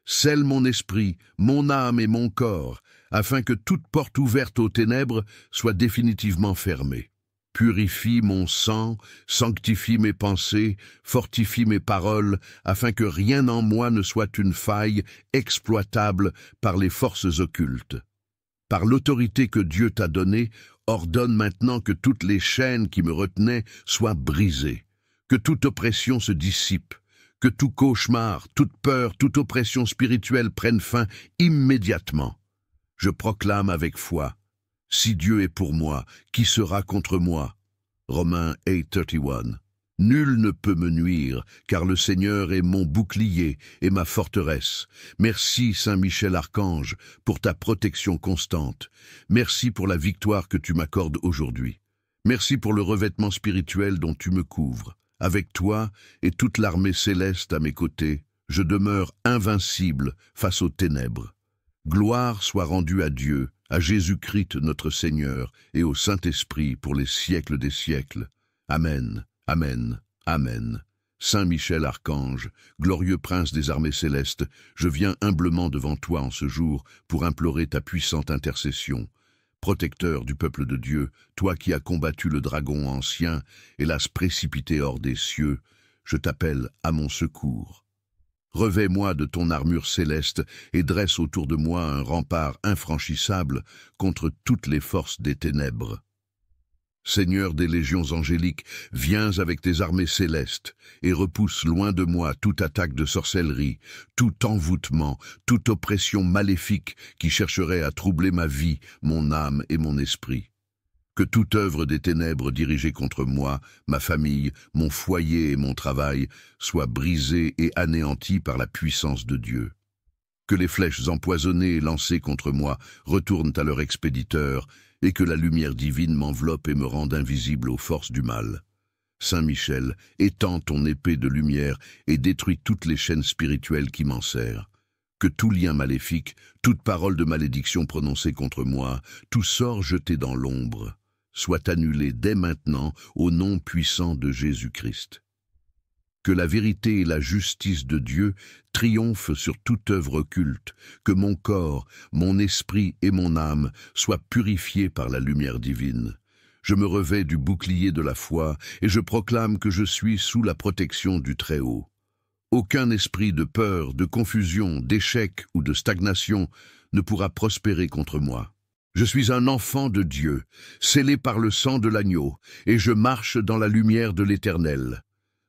Scelle mon esprit, mon âme et mon corps, afin que toute porte ouverte aux ténèbres soit définitivement fermée. Purifie mon sang, sanctifie mes pensées, fortifie mes paroles, afin que rien en moi ne soit une faille exploitable par les forces occultes. Par l'autorité que Dieu t'a donnée, ordonne maintenant que toutes les chaînes qui me retenaient soient brisées, Que toute oppression se dissipe, que tout cauchemar, toute peur, toute oppression spirituelle prenne fin immédiatement. Je proclame avec foi, si Dieu est pour moi, qui sera contre moi? Romains 8:31. Nul ne peut me nuire, car le Seigneur est mon bouclier et ma forteresse. Merci, Saint Michel Archange, pour ta protection constante. Merci pour la victoire que tu m'accordes aujourd'hui. Merci pour le revêtement spirituel dont tu me couvres. Avec toi et toute l'armée céleste à mes côtés, je demeure invincible face aux ténèbres. Gloire soit rendue à Dieu, à Jésus-Christ notre Seigneur, et au Saint-Esprit pour les siècles des siècles. Amen, Amen, Amen. Saint Michel Archange, glorieux prince des armées célestes, je viens humblement devant toi en ce jour pour implorer ta puissante intercession. Protecteur du peuple de Dieu, toi qui as combattu le dragon ancien et l'as précipité hors des cieux, je t'appelle à mon secours. Revêt-moi de ton armure céleste et dresse autour de moi un rempart infranchissable contre toutes les forces des ténèbres. Seigneur des légions angéliques, viens avec tes armées célestes et repousse loin de moi toute attaque de sorcellerie, tout envoûtement, toute oppression maléfique qui chercherait à troubler ma vie, mon âme et mon esprit. Que toute œuvre des ténèbres dirigée contre moi, ma famille, mon foyer et mon travail soit brisée et anéantie par la puissance de Dieu. Que les flèches empoisonnées lancées contre moi retournent à leur expéditeur et que la lumière divine m'enveloppe et me rende invisible aux forces du mal. Saint Michel, étends ton épée de lumière et détruis toutes les chaînes spirituelles qui m'en serrent. Que tout lien maléfique, toute parole de malédiction prononcée contre moi, tout sort jeté dans l'ombre, soit annulé dès maintenant au nom puissant de Jésus-Christ. Que la vérité et la justice de Dieu triomphent sur toute œuvre occulte, que mon corps, mon esprit et mon âme soient purifiés par la lumière divine. Je me revêts du bouclier de la foi et je proclame que je suis sous la protection du Très-Haut. Aucun esprit de peur, de confusion, d'échec ou de stagnation ne pourra prospérer contre moi. Je suis un enfant de Dieu, scellé par le sang de l'agneau, et je marche dans la lumière de l'Éternel.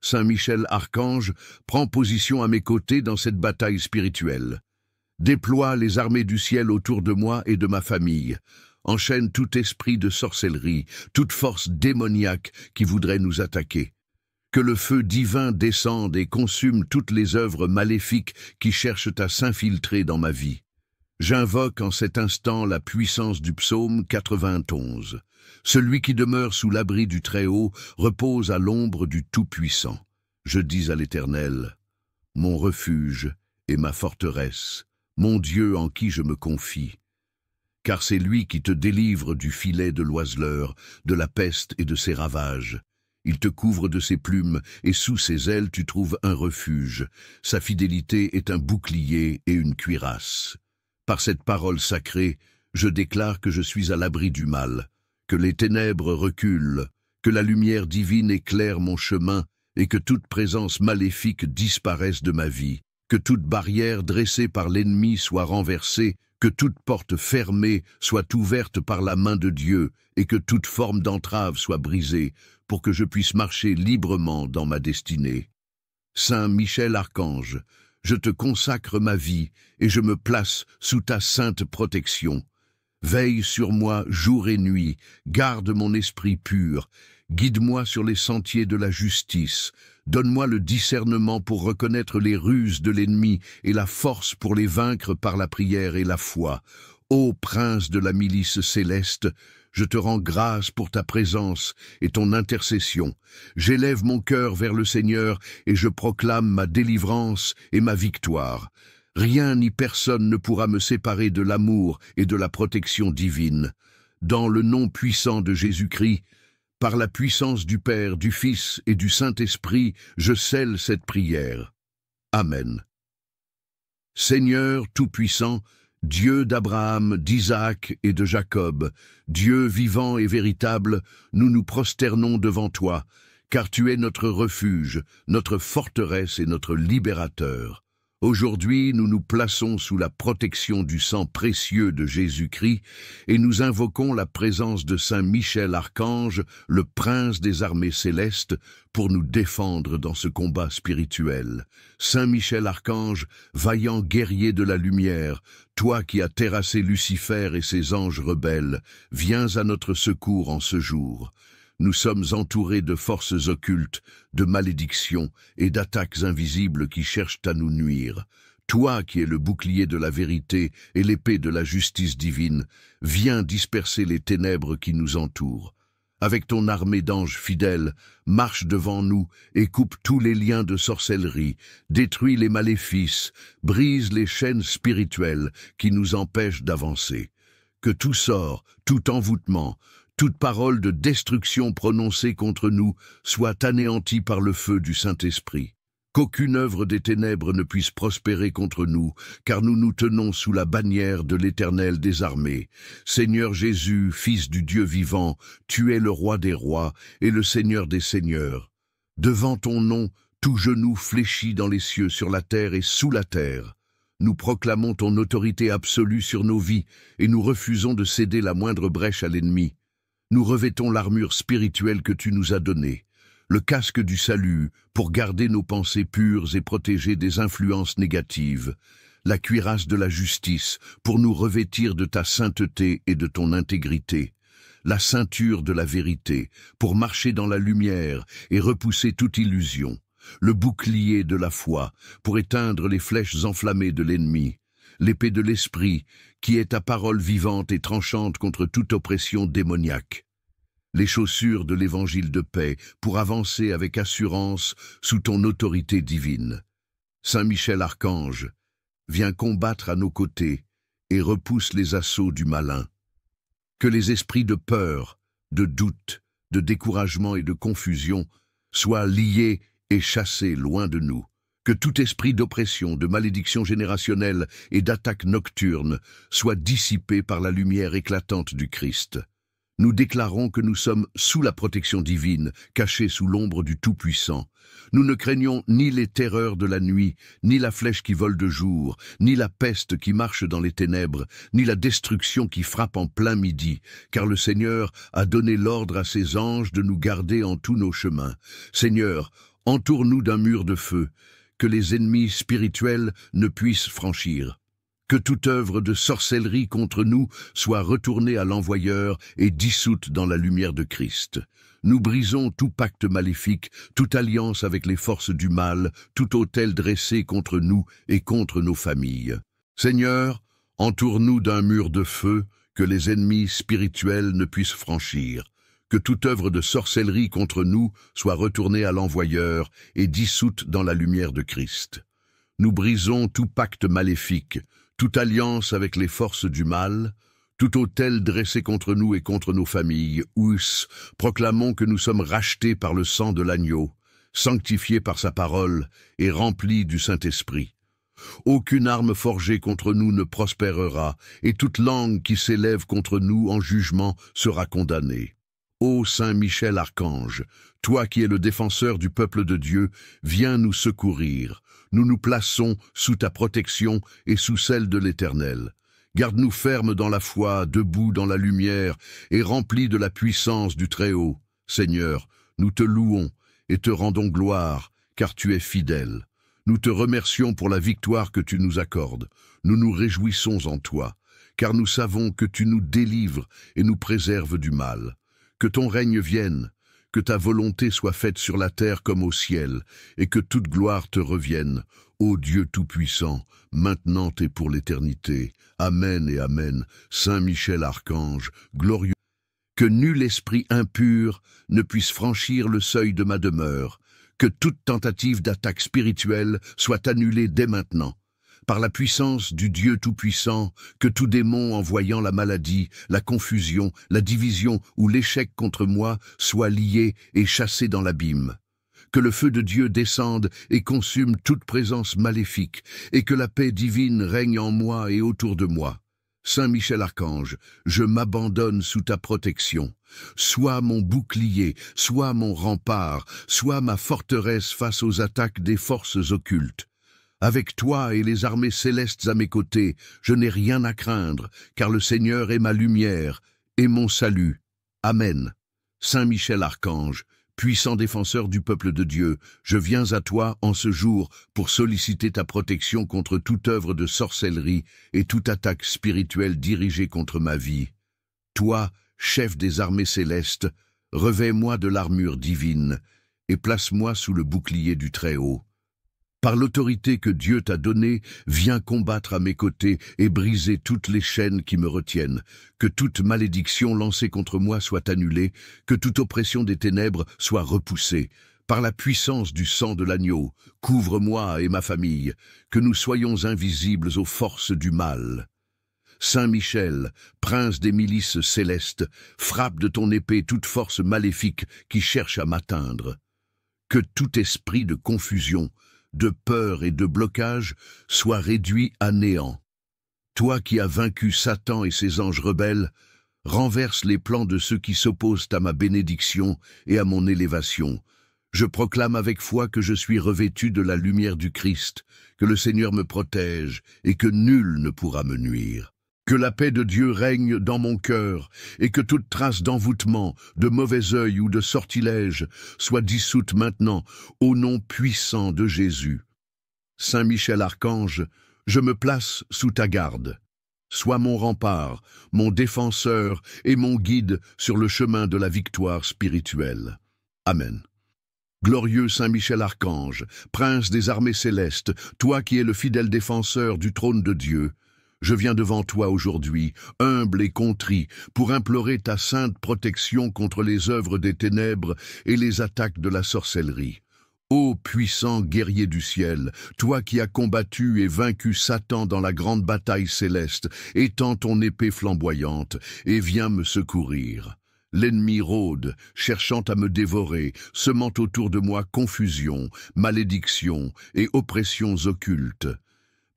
Saint Michel Archange prend position à mes côtés dans cette bataille spirituelle. Déploie les armées du ciel autour de moi et de ma famille. Enchaîne tout esprit de sorcellerie, toute force démoniaque qui voudrait nous attaquer. Que le feu divin descende et consume toutes les œuvres maléfiques qui cherchent à s'infiltrer dans ma vie. J'invoque en cet instant la puissance du psaume 91. Celui qui demeure sous l'abri du Très-Haut repose à l'ombre du Tout-Puissant. Je dis à l'Éternel, mon refuge et ma forteresse, mon Dieu en qui je me confie. Car c'est lui qui te délivre du filet de l'oiseleur, de la peste et de ses ravages. Il te couvre de ses plumes, et sous ses ailes tu trouves un refuge. Sa fidélité est un bouclier et une cuirasse. Par cette parole sacrée, je déclare que je suis à l'abri du mal, que les ténèbres reculent, que la lumière divine éclaire mon chemin et que toute présence maléfique disparaisse de ma vie, que toute barrière dressée par l'ennemi soit renversée, que toute porte fermée soit ouverte par la main de Dieu et que toute forme d'entrave soit brisée pour que je puisse marcher librement dans ma destinée. Saint Michel Archange, je te consacre ma vie et je me place sous ta sainte protection. Veille sur moi jour et nuit, garde mon esprit pur, guide-moi sur les sentiers de la justice, donne-moi le discernement pour reconnaître les ruses de l'ennemi et la force pour les vaincre par la prière et la foi. Ô prince de la milice céleste, je te rends grâce pour ta présence et ton intercession. J'élève mon cœur vers le Seigneur et je proclame ma délivrance et ma victoire. Rien ni personne ne pourra me séparer de l'amour et de la protection divine. Dans le nom puissant de Jésus-Christ, par la puissance du Père, du Fils et du Saint-Esprit, je scelle cette prière. Amen. Seigneur Tout-Puissant, Dieu d'Abraham, d'Isaac et de Jacob, Dieu vivant et véritable, nous nous prosternons devant toi, car tu es notre refuge, notre forteresse et notre libérateur. Aujourd'hui, nous nous plaçons sous la protection du sang précieux de Jésus-Christ et nous invoquons la présence de Saint Michel Archange, le prince des armées célestes, pour nous défendre dans ce combat spirituel. Saint Michel Archange, vaillant guerrier de la lumière, toi qui as terrassé Lucifer et ses anges rebelles, viens à notre secours en ce jour. Nous sommes entourés de forces occultes, de malédictions et d'attaques invisibles qui cherchent à nous nuire. Toi qui es le bouclier de la vérité et l'épée de la justice divine, viens disperser les ténèbres qui nous entourent. Avec ton armée d'anges fidèles, marche devant nous et coupe tous les liens de sorcellerie, détruis les maléfices, brise les chaînes spirituelles qui nous empêchent d'avancer. Que tout sort, tout envoûtement, toute parole de destruction prononcée contre nous soit anéantie par le feu du Saint-Esprit. Qu'aucune œuvre des ténèbres ne puisse prospérer contre nous, car nous nous tenons sous la bannière de l'Éternel des armées. Seigneur Jésus, Fils du Dieu vivant, tu es le Roi des rois et le Seigneur des seigneurs. Devant ton nom, tout genou fléchit dans les cieux, sur la terre et sous la terre. Nous proclamons ton autorité absolue sur nos vies et nous refusons de céder la moindre brèche à l'ennemi. Nous revêtons l'armure spirituelle que tu nous as donnée, le casque du salut pour garder nos pensées pures et protéger des influences négatives, la cuirasse de la justice pour nous revêtir de ta sainteté et de ton intégrité, la ceinture de la vérité pour marcher dans la lumière et repousser toute illusion, le bouclier de la foi pour éteindre les flèches enflammées de l'ennemi, l'épée de l'esprit, qui est ta parole vivante et tranchante contre toute oppression démoniaque. Les chaussures de l'évangile de paix, pour avancer avec assurance sous ton autorité divine. Saint Michel Archange, viens combattre à nos côtés et repousse les assauts du malin. Que les esprits de peur, de doute, de découragement et de confusion soient liés et chassés loin de nous. Que tout esprit d'oppression, de malédiction générationnelle et d'attaque nocturne soit dissipé par la lumière éclatante du Christ. Nous déclarons que nous sommes sous la protection divine, cachés sous l'ombre du Tout-Puissant. Nous ne craignons ni les terreurs de la nuit, ni la flèche qui vole de jour, ni la peste qui marche dans les ténèbres, ni la destruction qui frappe en plein midi, car le Seigneur a donné l'ordre à ses anges de nous garder en tous nos chemins. Seigneur, entoure-nous d'un mur de feu, que les ennemis spirituels ne puissent franchir. Que toute œuvre de sorcellerie contre nous soit retournée à l'envoyeur et dissoute dans la lumière de Christ. Nous brisons tout pacte maléfique, toute alliance avec les forces du mal, tout autel dressé contre nous et contre nos familles. Seigneur, entoure-nous d'un mur de feu que les ennemis spirituels ne puissent franchir. Que toute œuvre de sorcellerie contre nous soit retournée à l'envoyeur et dissoute dans la lumière de Christ. Nous brisons tout pacte maléfique, toute alliance avec les forces du mal, tout autel dressé contre nous et contre nos familles. Proclamons que nous sommes rachetés par le sang de l'agneau, sanctifiés par sa parole et remplis du Saint-Esprit. Aucune arme forgée contre nous ne prospérera, et toute langue qui s'élève contre nous en jugement sera condamnée. Ô Saint Michel Archange, toi qui es le défenseur du peuple de Dieu, viens nous secourir. Nous nous plaçons sous ta protection et sous celle de l'Éternel. Garde-nous fermes dans la foi, debout dans la lumière et remplis de la puissance du Très-Haut. Seigneur, nous te louons et te rendons gloire, car tu es fidèle. Nous te remercions pour la victoire que tu nous accordes. Nous nous réjouissons en toi, car nous savons que tu nous délivres et nous préserves du mal. Que ton règne vienne, que ta volonté soit faite sur la terre comme au ciel, et que toute gloire te revienne, ô Dieu Tout-Puissant, maintenant et pour l'éternité. Amen et Amen. Saint Michel Archange, glorieux. Que nul esprit impur ne puisse franchir le seuil de ma demeure, que toute tentative d'attaque spirituelle soit annulée dès maintenant. Par la puissance du Dieu Tout-Puissant, que tout démon envoyant la maladie, la confusion, la division ou l'échec contre moi soit lié et chassé dans l'abîme. Que le feu de Dieu descende et consume toute présence maléfique, et que la paix divine règne en moi et autour de moi. Saint Michel Archange, je m'abandonne sous ta protection. Sois mon bouclier, sois mon rempart, sois ma forteresse face aux attaques des forces occultes. Avec toi et les armées célestes à mes côtés, je n'ai rien à craindre, car le Seigneur est ma lumière et mon salut. Amen. Saint Michel Archange, puissant défenseur du peuple de Dieu, je viens à toi en ce jour pour solliciter ta protection contre toute œuvre de sorcellerie et toute attaque spirituelle dirigée contre ma vie. Toi, chef des armées célestes, revêts-moi de l'armure divine et place-moi sous le bouclier du Très-Haut. Par l'autorité que Dieu t'a donnée, viens combattre à mes côtés et briser toutes les chaînes qui me retiennent. Que toute malédiction lancée contre moi soit annulée, que toute oppression des ténèbres soit repoussée. Par la puissance du sang de l'agneau, couvre-moi et ma famille, que nous soyons invisibles aux forces du mal. Saint Michel, prince des milices célestes, frappe de ton épée toute force maléfique qui cherche à m'atteindre. Que tout esprit de confusion, de peur et de blocage soit réduit à néant. Toi qui as vaincu Satan et ses anges rebelles, renverse les plans de ceux qui s'opposent à ma bénédiction et à mon élévation. Je proclame avec foi que je suis revêtu de la lumière du Christ, que le Seigneur me protège et que nul ne pourra me nuire. Que la paix de Dieu règne dans mon cœur et que toute trace d'envoûtement, de mauvais œil ou de sortilège soit dissoute maintenant au nom puissant de Jésus. Saint Michel Archange, je me place sous ta garde. Sois mon rempart, mon défenseur et mon guide sur le chemin de la victoire spirituelle. Amen. Glorieux Saint Michel Archange, prince des armées célestes, toi qui es le fidèle défenseur du trône de Dieu, je viens devant toi aujourd'hui, humble et contrit, pour implorer ta sainte protection contre les œuvres des ténèbres et les attaques de la sorcellerie. Ô puissant guerrier du ciel, toi qui as combattu et vaincu Satan dans la grande bataille céleste, étends ton épée flamboyante et viens me secourir. L'ennemi rôde, cherchant à me dévorer, semant autour de moi confusion, malédiction et oppressions occultes.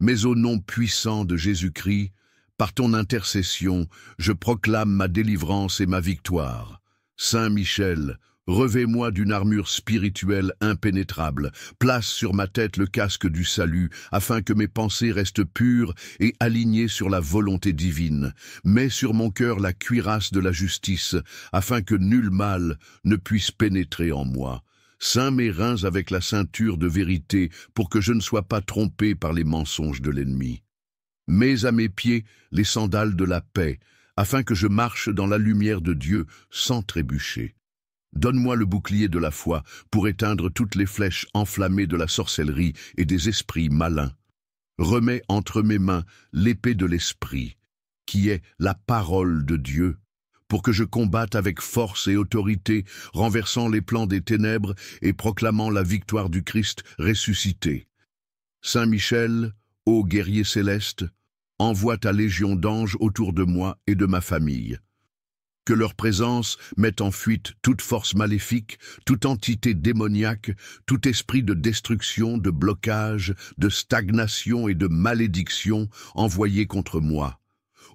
Mais au nom puissant de Jésus-Christ, par ton intercession, je proclame ma délivrance et ma victoire. Saint Michel, revêt-moi d'une armure spirituelle impénétrable, place sur ma tête le casque du salut, afin que mes pensées restent pures et alignées sur la volonté divine. Mets sur mon cœur la cuirasse de la justice, afin que nul mal ne puisse pénétrer en moi. Ceins mes reins avec la ceinture de vérité, pour que je ne sois pas trompé par les mensonges de l'ennemi. Mets à mes pieds les sandales de la paix, afin que je marche dans la lumière de Dieu sans trébucher. Donne-moi le bouclier de la foi pour éteindre toutes les flèches enflammées de la sorcellerie et des esprits malins. Remets entre mes mains l'épée de l'Esprit, qui est la parole de Dieu, pour que je combatte avec force et autorité, renversant les plans des ténèbres et proclamant la victoire du Christ ressuscité. Saint Michel, ô guerrier céleste, envoie ta légion d'anges autour de moi et de ma famille. Que leur présence mette en fuite toute force maléfique, toute entité démoniaque, tout esprit de destruction, de blocage, de stagnation et de malédiction envoyé contre moi.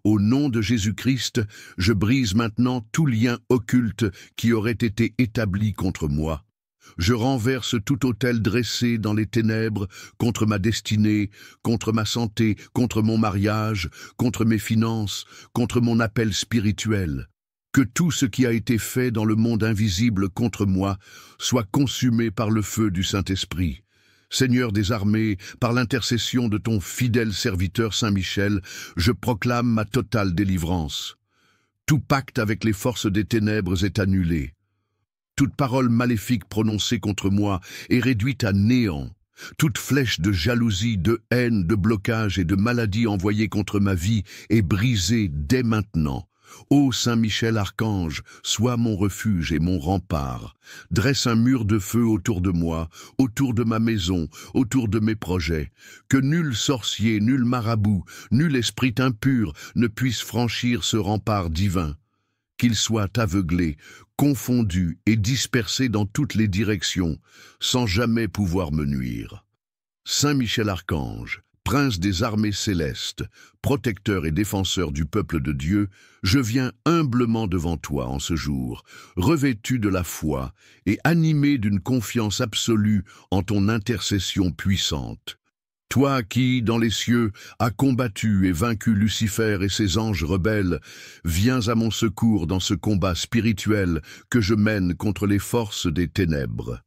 Au nom de Jésus-Christ, je brise maintenant tout lien occulte qui aurait été établi contre moi. Je renverse tout autel dressé dans les ténèbres contre ma destinée, contre ma santé, contre mon mariage, contre mes finances, contre mon appel spirituel. Que tout ce qui a été fait dans le monde invisible contre moi soit consumé par le feu du Saint-Esprit. Seigneur des armées, par l'intercession de ton fidèle serviteur Saint Michel, je proclame ma totale délivrance. Tout pacte avec les forces des ténèbres est annulé. Toute parole maléfique prononcée contre moi est réduite à néant. Toute flèche de jalousie, de haine, de blocage et de maladie envoyée contre ma vie est brisée dès maintenant. Ô Saint Michel Archange, sois mon refuge et mon rempart. Dresse un mur de feu autour de moi, autour de ma maison, autour de mes projets. Que nul sorcier, nul marabout, nul esprit impur ne puisse franchir ce rempart divin. Qu'il soit aveuglé, confondu et dispersé dans toutes les directions, sans jamais pouvoir me nuire. Saint Michel Archange, prince des armées célestes, protecteur et défenseur du peuple de Dieu, je viens humblement devant toi en ce jour, revêtu de la foi et animé d'une confiance absolue en ton intercession puissante. Toi qui, dans les cieux, as combattu et vaincu Lucifer et ses anges rebelles, viens à mon secours dans ce combat spirituel que je mène contre les forces des ténèbres.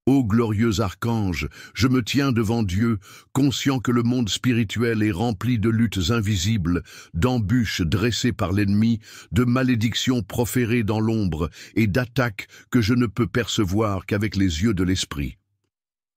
Ô glorieux archange, je me tiens devant Dieu, conscient que le monde spirituel est rempli de luttes invisibles, d'embûches dressées par l'ennemi, de malédictions proférées dans l'ombre et d'attaques que je ne peux percevoir qu'avec les yeux de l'esprit.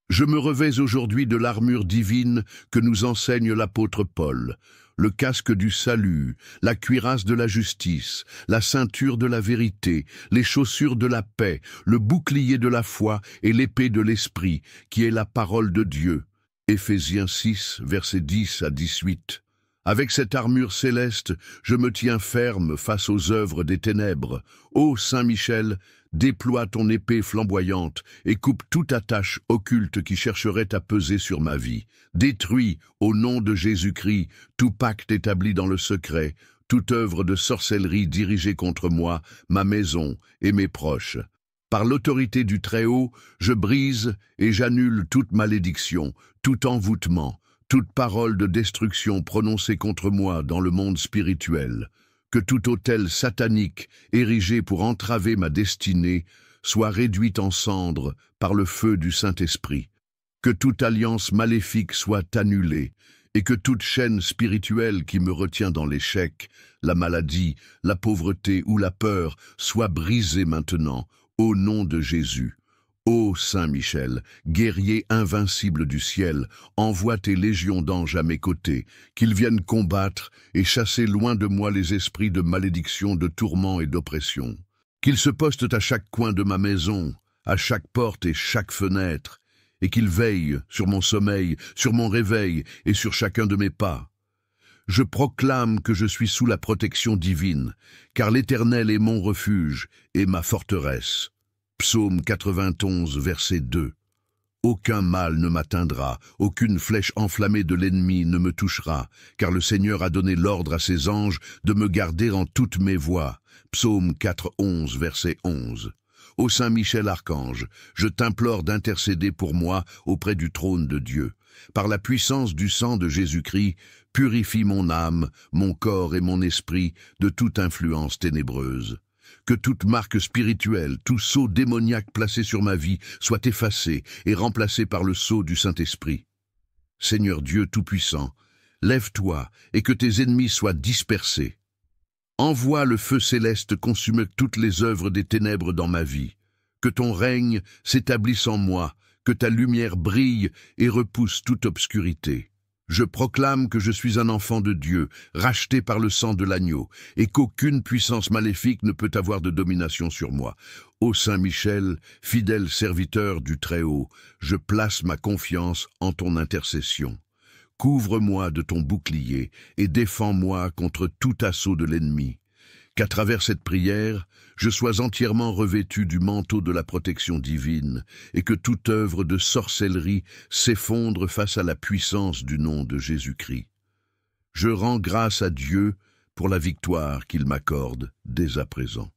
Je me revais aujourd'hui de l'armure divine que nous enseigne l'apôtre Paul, le casque du salut, la cuirasse de la justice, la ceinture de la vérité, les chaussures de la paix, le bouclier de la foi et l'épée de l'esprit, qui est la parole de Dieu. Éphésiens 6, versets 10 à 18. Avec cette armure céleste, je me tiens ferme face aux œuvres des ténèbres. Ô Saint Michel, déploie ton épée flamboyante et coupe toute attache occulte qui chercherait à peser sur ma vie. Détruis, au nom de Jésus-Christ, tout pacte établi dans le secret, toute œuvre de sorcellerie dirigée contre moi, ma maison et mes proches. Par l'autorité du Très-Haut, je brise et j'annule toute malédiction, tout envoûtement, toute parole de destruction prononcée contre moi dans le monde spirituel. Que tout autel satanique érigé pour entraver ma destinée soit réduit en cendres par le feu du Saint-Esprit. Que toute alliance maléfique soit annulée et que toute chaîne spirituelle qui me retient dans l'échec, la maladie, la pauvreté ou la peur soit brisée maintenant, au nom de Jésus. Ô Saint Michel, guerrier invincible du ciel, envoie tes légions d'anges à mes côtés, qu'ils viennent combattre et chasser loin de moi les esprits de malédiction, de tourment et d'oppression. Qu'ils se postent à chaque coin de ma maison, à chaque porte et chaque fenêtre, et qu'ils veillent sur mon sommeil, sur mon réveil et sur chacun de mes pas. Je proclame que je suis sous la protection divine, car l'Éternel est mon refuge et ma forteresse. Psaume 91, verset 2. Aucun mal ne m'atteindra, aucune flèche enflammée de l'ennemi ne me touchera, car le Seigneur a donné l'ordre à ses anges de me garder en toutes mes voies. Psaume 4, verset 11. Ô Saint Michel Archange, je t'implore d'intercéder pour moi auprès du trône de Dieu. Par la puissance du sang de Jésus-Christ, purifie mon âme, mon corps et mon esprit de toute influence ténébreuse. Que toute marque spirituelle, tout sceau démoniaque placé sur ma vie soit effacé et remplacé par le sceau du Saint-Esprit. Seigneur Dieu Tout-Puissant, lève-toi et que tes ennemis soient dispersés. Envoie le feu céleste consumer toutes les œuvres des ténèbres dans ma vie. Que ton règne s'établisse en moi, que ta lumière brille et repousse toute obscurité. Je proclame que je suis un enfant de Dieu, racheté par le sang de l'agneau, et qu'aucune puissance maléfique ne peut avoir de domination sur moi. Ô Saint Michel, fidèle serviteur du Très-Haut, je place ma confiance en ton intercession. Couvre-moi de ton bouclier et défends-moi contre tout assaut de l'ennemi. Qu'à travers cette prière, je sois entièrement revêtu du manteau de la protection divine et que toute œuvre de sorcellerie s'effondre face à la puissance du nom de Jésus-Christ. Je rends grâce à Dieu pour la victoire qu'il m'accorde dès à présent.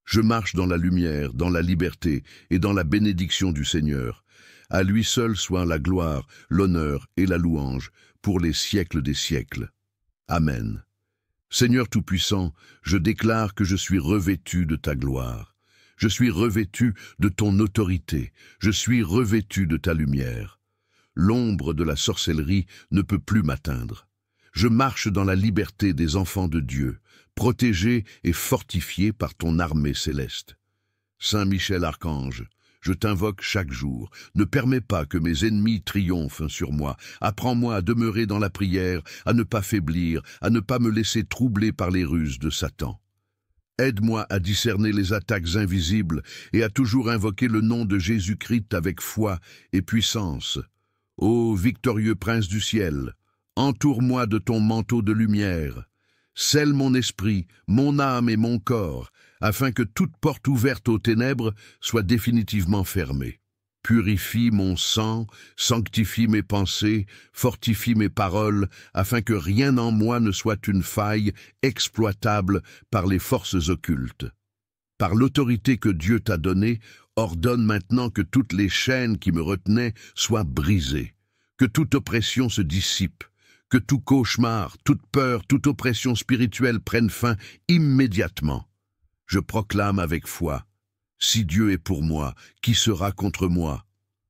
Je marche dans la lumière, dans la liberté et dans la bénédiction du Seigneur. À lui seul soit la gloire, l'honneur et la louange pour les siècles des siècles. Amen. Seigneur Tout-Puissant, je déclare que je suis revêtu de ta gloire. Je suis revêtu de ton autorité. Je suis revêtu de ta lumière. L'ombre de la sorcellerie ne peut plus m'atteindre. Je marche dans la liberté des enfants de Dieu, protégé et fortifié par ton armée céleste. Saint Michel Archange, je t'invoque chaque jour. Ne permets pas que mes ennemis triomphent sur moi. Apprends-moi à demeurer dans la prière, à ne pas faiblir, à ne pas me laisser troubler par les ruses de Satan. Aide-moi à discerner les attaques invisibles et à toujours invoquer le nom de Jésus-Christ avec foi et puissance. Ô victorieux Prince du ciel, entoure-moi de ton manteau de lumière. Scelle mon esprit, mon âme et mon corps, afin que toute porte ouverte aux ténèbres soit définitivement fermée. Purifie mon sang, sanctifie mes pensées, fortifie mes paroles, afin que rien en moi ne soit une faille exploitable par les forces occultes. Par l'autorité que Dieu t'a donnée, ordonne maintenant que toutes les chaînes qui me retenaient soient brisées. Que toute oppression se dissipe, que tout cauchemar, toute peur, toute oppression spirituelle prenne fin immédiatement. Je proclame avec foi, si Dieu est pour moi, qui sera contre moi?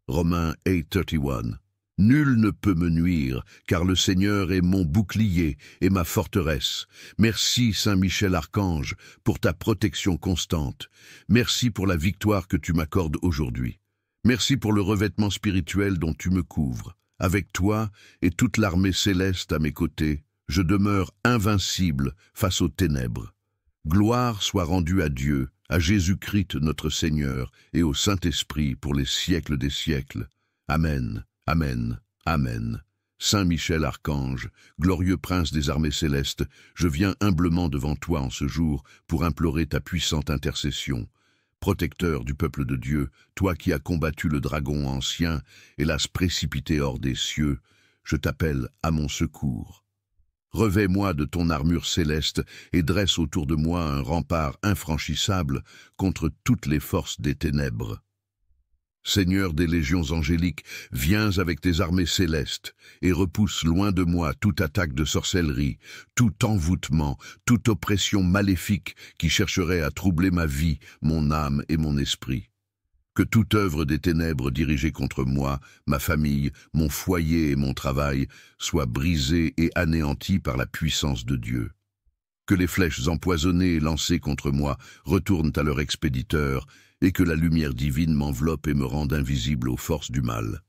Romains 8:31. Nul ne peut me nuire, car le Seigneur est mon bouclier et ma forteresse. Merci, Saint Michel Archange, pour ta protection constante. Merci pour la victoire que tu m'accordes aujourd'hui. Merci pour le revêtement spirituel dont tu me couvres. Avec toi et toute l'armée céleste à mes côtés, je demeure invincible face aux ténèbres. Gloire soit rendue à Dieu, à Jésus-Christ notre Seigneur et au Saint-Esprit pour les siècles des siècles. Amen. Amen, Amen. Saint Michel Archange, glorieux prince des armées célestes, je viens humblement devant toi en ce jour pour implorer ta puissante intercession. Protecteur du peuple de Dieu, toi qui as combattu le dragon ancien et l'as précipité hors des cieux, je t'appelle à mon secours. Revêt-moi de ton armure céleste et dresse autour de moi un rempart infranchissable contre toutes les forces des ténèbres. Seigneur des légions angéliques, viens avec tes armées célestes et repousse loin de moi toute attaque de sorcellerie, tout envoûtement, toute oppression maléfique qui chercherait à troubler ma vie, mon âme et mon esprit. Que toute œuvre des ténèbres dirigée contre moi, ma famille, mon foyer et mon travail soit brisée et anéantie par la puissance de Dieu. Que les flèches empoisonnées lancées contre moi retournent à leur expéditeur, et que la lumière divine m'enveloppe et me rende invisible aux forces du mal.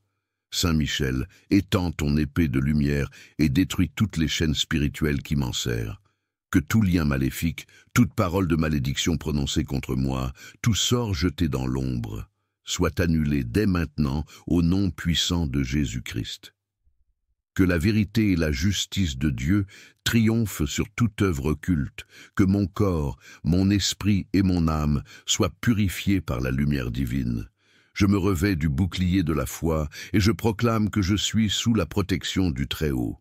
Saint Michel, étends ton épée de lumière et détruis toutes les chaînes spirituelles qui m'enserrent. Que tout lien maléfique, toute parole de malédiction prononcée contre moi, tout sort jeté dans l'ombre, soit annulé dès maintenant au nom puissant de Jésus-Christ. Que la vérité et la justice de Dieu triomphent sur toute œuvre occulte, que mon corps, mon esprit et mon âme soient purifiés par la lumière divine. Je me revêts du bouclier de la foi et je proclame que je suis sous la protection du Très-Haut.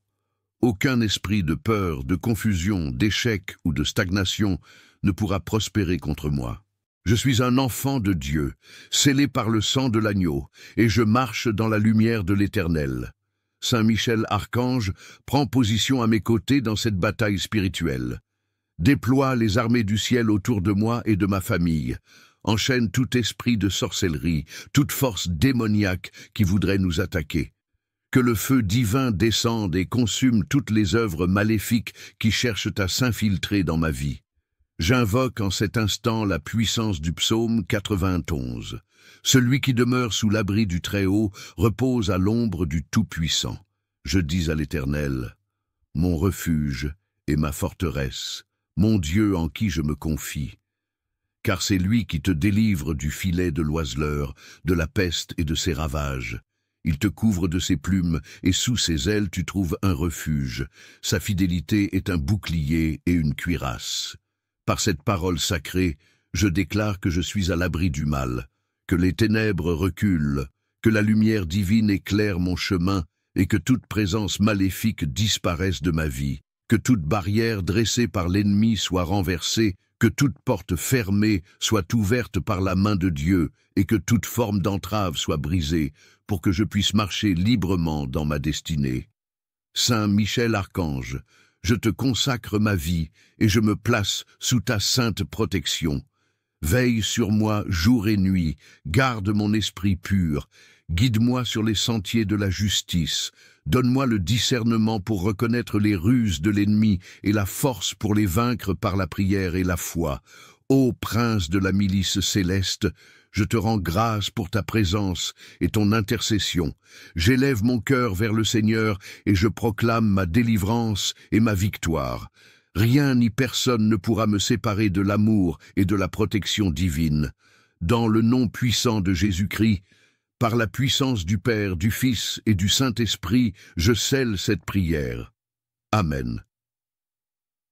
Aucun esprit de peur, de confusion, d'échec ou de stagnation ne pourra prospérer contre moi. Je suis un enfant de Dieu, scellé par le sang de l'agneau, et je marche dans la lumière de l'Éternel. Saint Michel Archange prend position à mes côtés dans cette bataille spirituelle. Déploie les armées du ciel autour de moi et de ma famille. Enchaîne tout esprit de sorcellerie, toute force démoniaque qui voudrait nous attaquer. Que le feu divin descende et consume toutes les œuvres maléfiques qui cherchent à s'infiltrer dans ma vie. J'invoque en cet instant la puissance du psaume 91. Celui qui demeure sous l'abri du Très-Haut repose à l'ombre du Tout-Puissant. Je dis à l'Éternel, mon refuge et ma forteresse, mon Dieu en qui je me confie. Car c'est lui qui te délivre du filet de l'oiseleur, de la peste et de ses ravages. Il te couvre de ses plumes, et sous ses ailes tu trouves un refuge. Sa fidélité est un bouclier et une cuirasse. Par cette parole sacrée, je déclare que je suis à l'abri du mal, que les ténèbres reculent, que la lumière divine éclaire mon chemin et que toute présence maléfique disparaisse de ma vie, que toute barrière dressée par l'ennemi soit renversée, que toute porte fermée soit ouverte par la main de Dieu et que toute forme d'entrave soit brisée pour que je puisse marcher librement dans ma destinée. Saint Michel Archange, je te consacre ma vie et je me place sous ta sainte protection. Veille sur moi jour et nuit, garde mon esprit pur, guide-moi sur les sentiers de la justice, donne-moi le discernement pour reconnaître les ruses de l'ennemi et la force pour les vaincre par la prière et la foi. Ô prince de la milice céleste, je te rends grâce pour ta présence et ton intercession. J'élève mon cœur vers le Seigneur et je proclame ma délivrance et ma victoire. Rien ni personne ne pourra me séparer de l'amour et de la protection divine. Dans le nom puissant de Jésus-Christ, par la puissance du Père, du Fils et du Saint-Esprit, je scelle cette prière. Amen.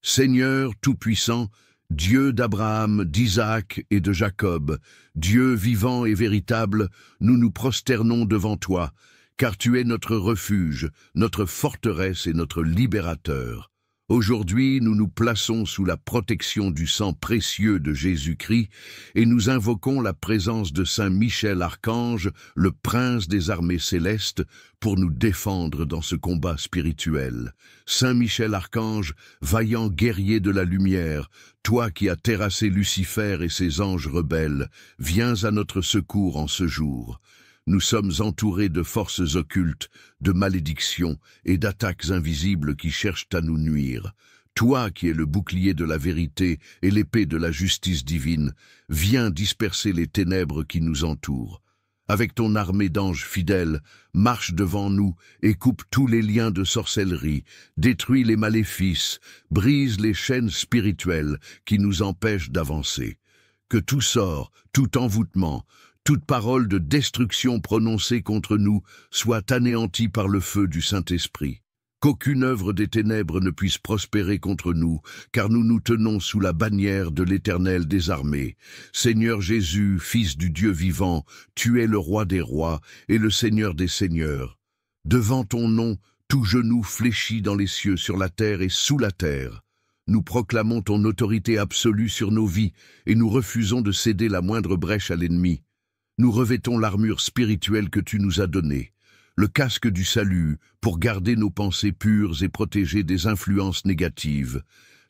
Seigneur Tout-Puissant, Dieu d'Abraham, d'Isaac et de Jacob, Dieu vivant et véritable, nous nous prosternons devant toi, car tu es notre refuge, notre forteresse et notre libérateur. Aujourd'hui, nous nous plaçons sous la protection du sang précieux de Jésus-Christ et nous invoquons la présence de Saint Michel Archange, le prince des armées célestes, pour nous défendre dans ce combat spirituel. Saint Michel Archange, vaillant guerrier de la lumière, toi qui as terrassé Lucifer et ses anges rebelles, viens à notre secours en ce jour. Nous sommes entourés de forces occultes, de malédictions et d'attaques invisibles qui cherchent à nous nuire. Toi qui es le bouclier de la vérité et l'épée de la justice divine, viens disperser les ténèbres qui nous entourent. Avec ton armée d'anges fidèles, marche devant nous et coupe tous les liens de sorcellerie, détruis les maléfices, brise les chaînes spirituelles qui nous empêchent d'avancer. Que tout sort, tout envoûtement, toute parole de destruction prononcée contre nous soit anéantie par le feu du Saint-Esprit. Qu'aucune œuvre des ténèbres ne puisse prospérer contre nous, car nous nous tenons sous la bannière de l'Éternel des armées. Seigneur Jésus, Fils du Dieu vivant, tu es le Roi des rois et le Seigneur des seigneurs. Devant ton nom, tout genou fléchit dans les cieux, sur la terre et sous la terre. Nous proclamons ton autorité absolue sur nos vies et nous refusons de céder la moindre brèche à l'ennemi. Nous revêtons l'armure spirituelle que tu nous as donnée, le casque du salut pour garder nos pensées pures et protéger des influences négatives,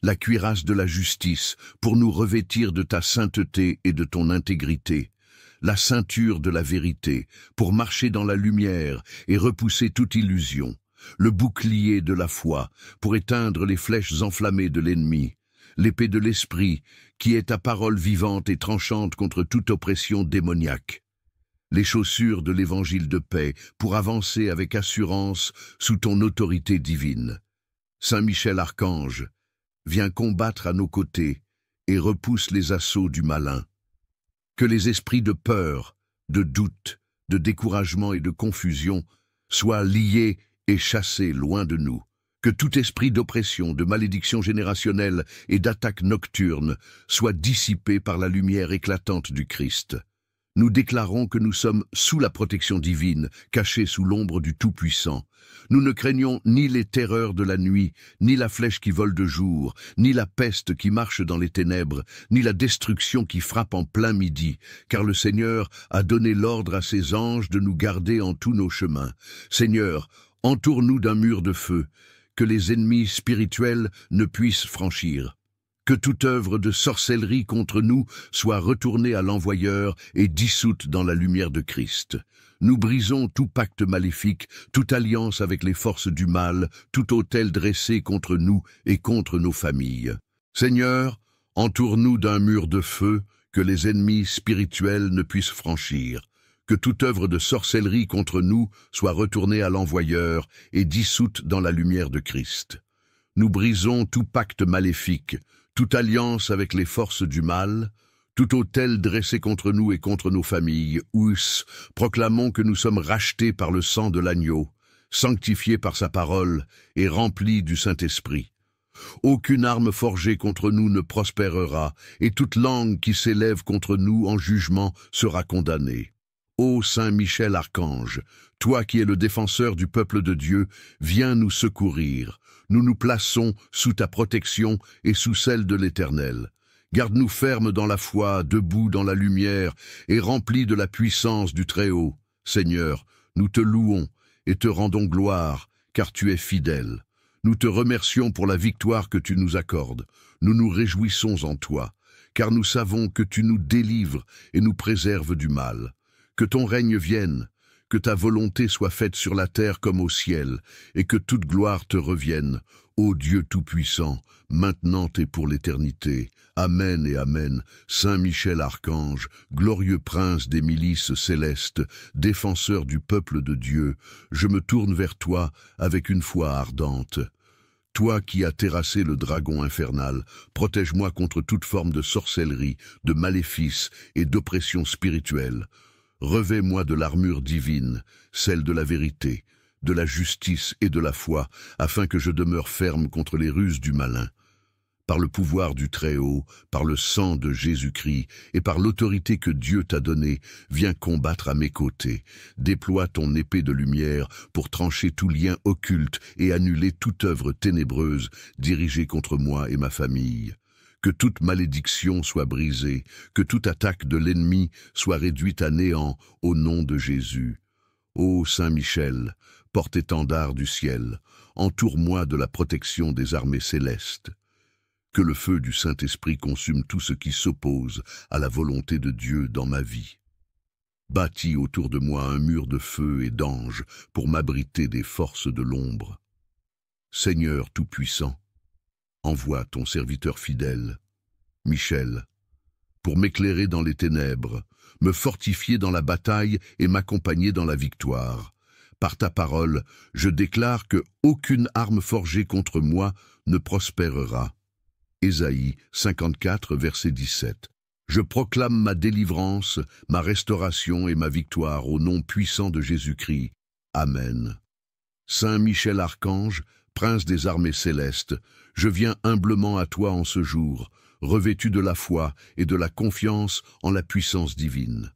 la cuirasse de la justice pour nous revêtir de ta sainteté et de ton intégrité, la ceinture de la vérité pour marcher dans la lumière et repousser toute illusion, le bouclier de la foi pour éteindre les flèches enflammées de l'ennemi, l'épée de l'esprit qui est ta parole vivante et tranchante contre toute oppression démoniaque, les chaussures de l'évangile de paix pour avancer avec assurance sous ton autorité divine. Saint Michel Archange, viens combattre à nos côtés et repousse les assauts du malin. Que les esprits de peur, de doute, de découragement et de confusion soient liés et chassés loin de nous. Que tout esprit d'oppression, de malédiction générationnelle et d'attaque nocturne soit dissipé par la lumière éclatante du Christ. Nous déclarons que nous sommes sous la protection divine, cachés sous l'ombre du Tout-Puissant. Nous ne craignons ni les terreurs de la nuit, ni la flèche qui vole de jour, ni la peste qui marche dans les ténèbres, ni la destruction qui frappe en plein midi, car le Seigneur a donné l'ordre à ses anges de nous garder en tous nos chemins. Seigneur, entoure-nous d'un mur de feu, que les ennemis spirituels ne puissent franchir. Que toute œuvre de sorcellerie contre nous soit retournée à l'envoyeur et dissoute dans la lumière de Christ. Nous brisons tout pacte maléfique, toute alliance avec les forces du mal, tout autel dressé contre nous et contre nos familles. Seigneur, entoure-nous d'un mur de feu que les ennemis spirituels ne puissent franchir. Que toute œuvre de sorcellerie contre nous soit retournée à l'envoyeur et dissoute dans la lumière de Christ. Nous brisons tout pacte maléfique, toute alliance avec les forces du mal, tout autel dressé contre nous et contre nos familles. Proclamons que nous sommes rachetés par le sang de l'agneau, sanctifiés par sa parole et remplis du Saint-Esprit. Aucune arme forgée contre nous ne prospérera, et toute langue qui s'élève contre nous en jugement sera condamnée. Ô Saint Michel Archange, toi qui es le défenseur du peuple de Dieu, viens nous secourir. Nous nous plaçons sous ta protection et sous celle de l'Éternel. Garde-nous fermes dans la foi, debout dans la lumière et remplis de la puissance du Très-Haut. Seigneur, nous te louons et te rendons gloire, car tu es fidèle. Nous te remercions pour la victoire que tu nous accordes. Nous nous réjouissons en toi, car nous savons que tu nous délivres et nous préserves du mal. Que ton règne vienne, que ta volonté soit faite sur la terre comme au ciel, et que toute gloire te revienne, ô Dieu Tout-Puissant, maintenant et pour l'éternité. Amen et Amen. Saint Michel Archange, glorieux prince des milices célestes, défenseur du peuple de Dieu, je me tourne vers toi avec une foi ardente. Toi qui as terrassé le dragon infernal, protège-moi contre toute forme de sorcellerie, de maléfice et d'oppression spirituelle. Revêt-moi de l'armure divine, celle de la vérité, de la justice et de la foi, afin que je demeure ferme contre les ruses du malin. par le pouvoir du Très-Haut, par le sang de Jésus-Christ et par l'autorité que Dieu t'a donnée, viens combattre à mes côtés. Déploie ton épée de lumière pour trancher tout lien occulte et annuler toute œuvre ténébreuse dirigée contre moi et ma famille. Que toute malédiction soit brisée, que toute attaque de l'ennemi soit réduite à néant au nom de Jésus. Ô Saint Michel, porte-étendard du ciel, entoure-moi de la protection des armées célestes. Que le feu du Saint-Esprit consume tout ce qui s'oppose à la volonté de Dieu dans ma vie. Bâtis autour de moi un mur de feu et d'anges pour m'abriter des forces de l'ombre. Seigneur Tout-Puissant, envoie ton serviteur fidèle, Michel, pour m'éclairer dans les ténèbres, me fortifier dans la bataille et m'accompagner dans la victoire. Par ta parole, je déclare que aucune arme forgée contre moi ne prospérera. Ésaïe 54, verset 17. Je proclame ma délivrance, ma restauration et ma victoire au nom puissant de Jésus-Christ. Amen. Saint Michel Archange, prince des armées célestes, je viens humblement à toi en ce jour, revêtu de la foi et de la confiance en la puissance divine.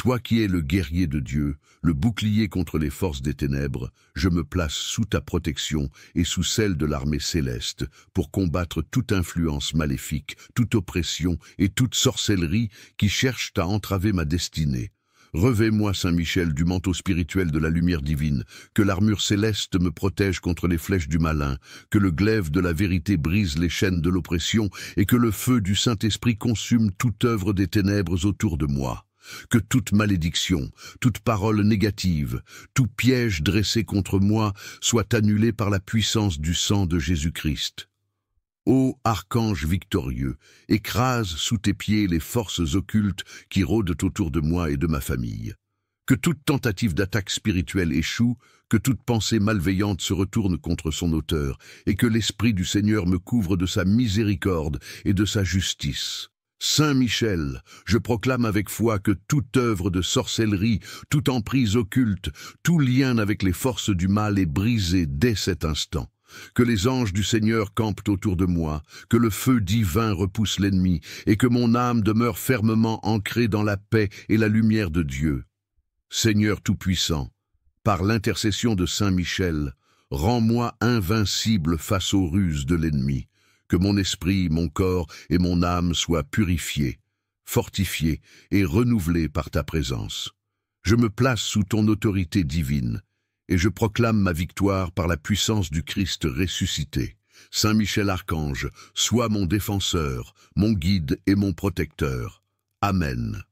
Toi qui es le guerrier de Dieu, le bouclier contre les forces des ténèbres, je me place sous ta protection et sous celle de l'armée céleste pour combattre toute influence maléfique, toute oppression et toute sorcellerie qui cherchent à entraver ma destinée. Revêt-moi, Saint Michel, du manteau spirituel de la lumière divine, que l'armure céleste me protège contre les flèches du malin, que le glaive de la vérité brise les chaînes de l'oppression et que le feu du Saint-Esprit consume toute œuvre des ténèbres autour de moi. Que toute malédiction, toute parole négative, tout piège dressé contre moi soit annulé par la puissance du sang de Jésus-Christ. Ô archange victorieux, écrase sous tes pieds les forces occultes qui rôdent autour de moi et de ma famille. Que toute tentative d'attaque spirituelle échoue, que toute pensée malveillante se retourne contre son auteur, et que l'Esprit du Seigneur me couvre de sa miséricorde et de sa justice. Saint Michel, je proclame avec foi que toute œuvre de sorcellerie, toute emprise occulte, tout lien avec les forces du mal est brisé dès cet instant. Que les anges du Seigneur campent autour de moi, que le feu divin repousse l'ennemi, et que mon âme demeure fermement ancrée dans la paix et la lumière de Dieu. Seigneur Tout-Puissant, par l'intercession de Saint Michel, rends-moi invincible face aux ruses de l'ennemi. Que mon esprit, mon corps et mon âme soient purifiés, fortifiés et renouvelés par ta présence. Je me place sous ton autorité divine, et je proclame ma victoire par la puissance du Christ ressuscité. Saint Michel Archange, sois mon défenseur, mon guide et mon protecteur. Amen.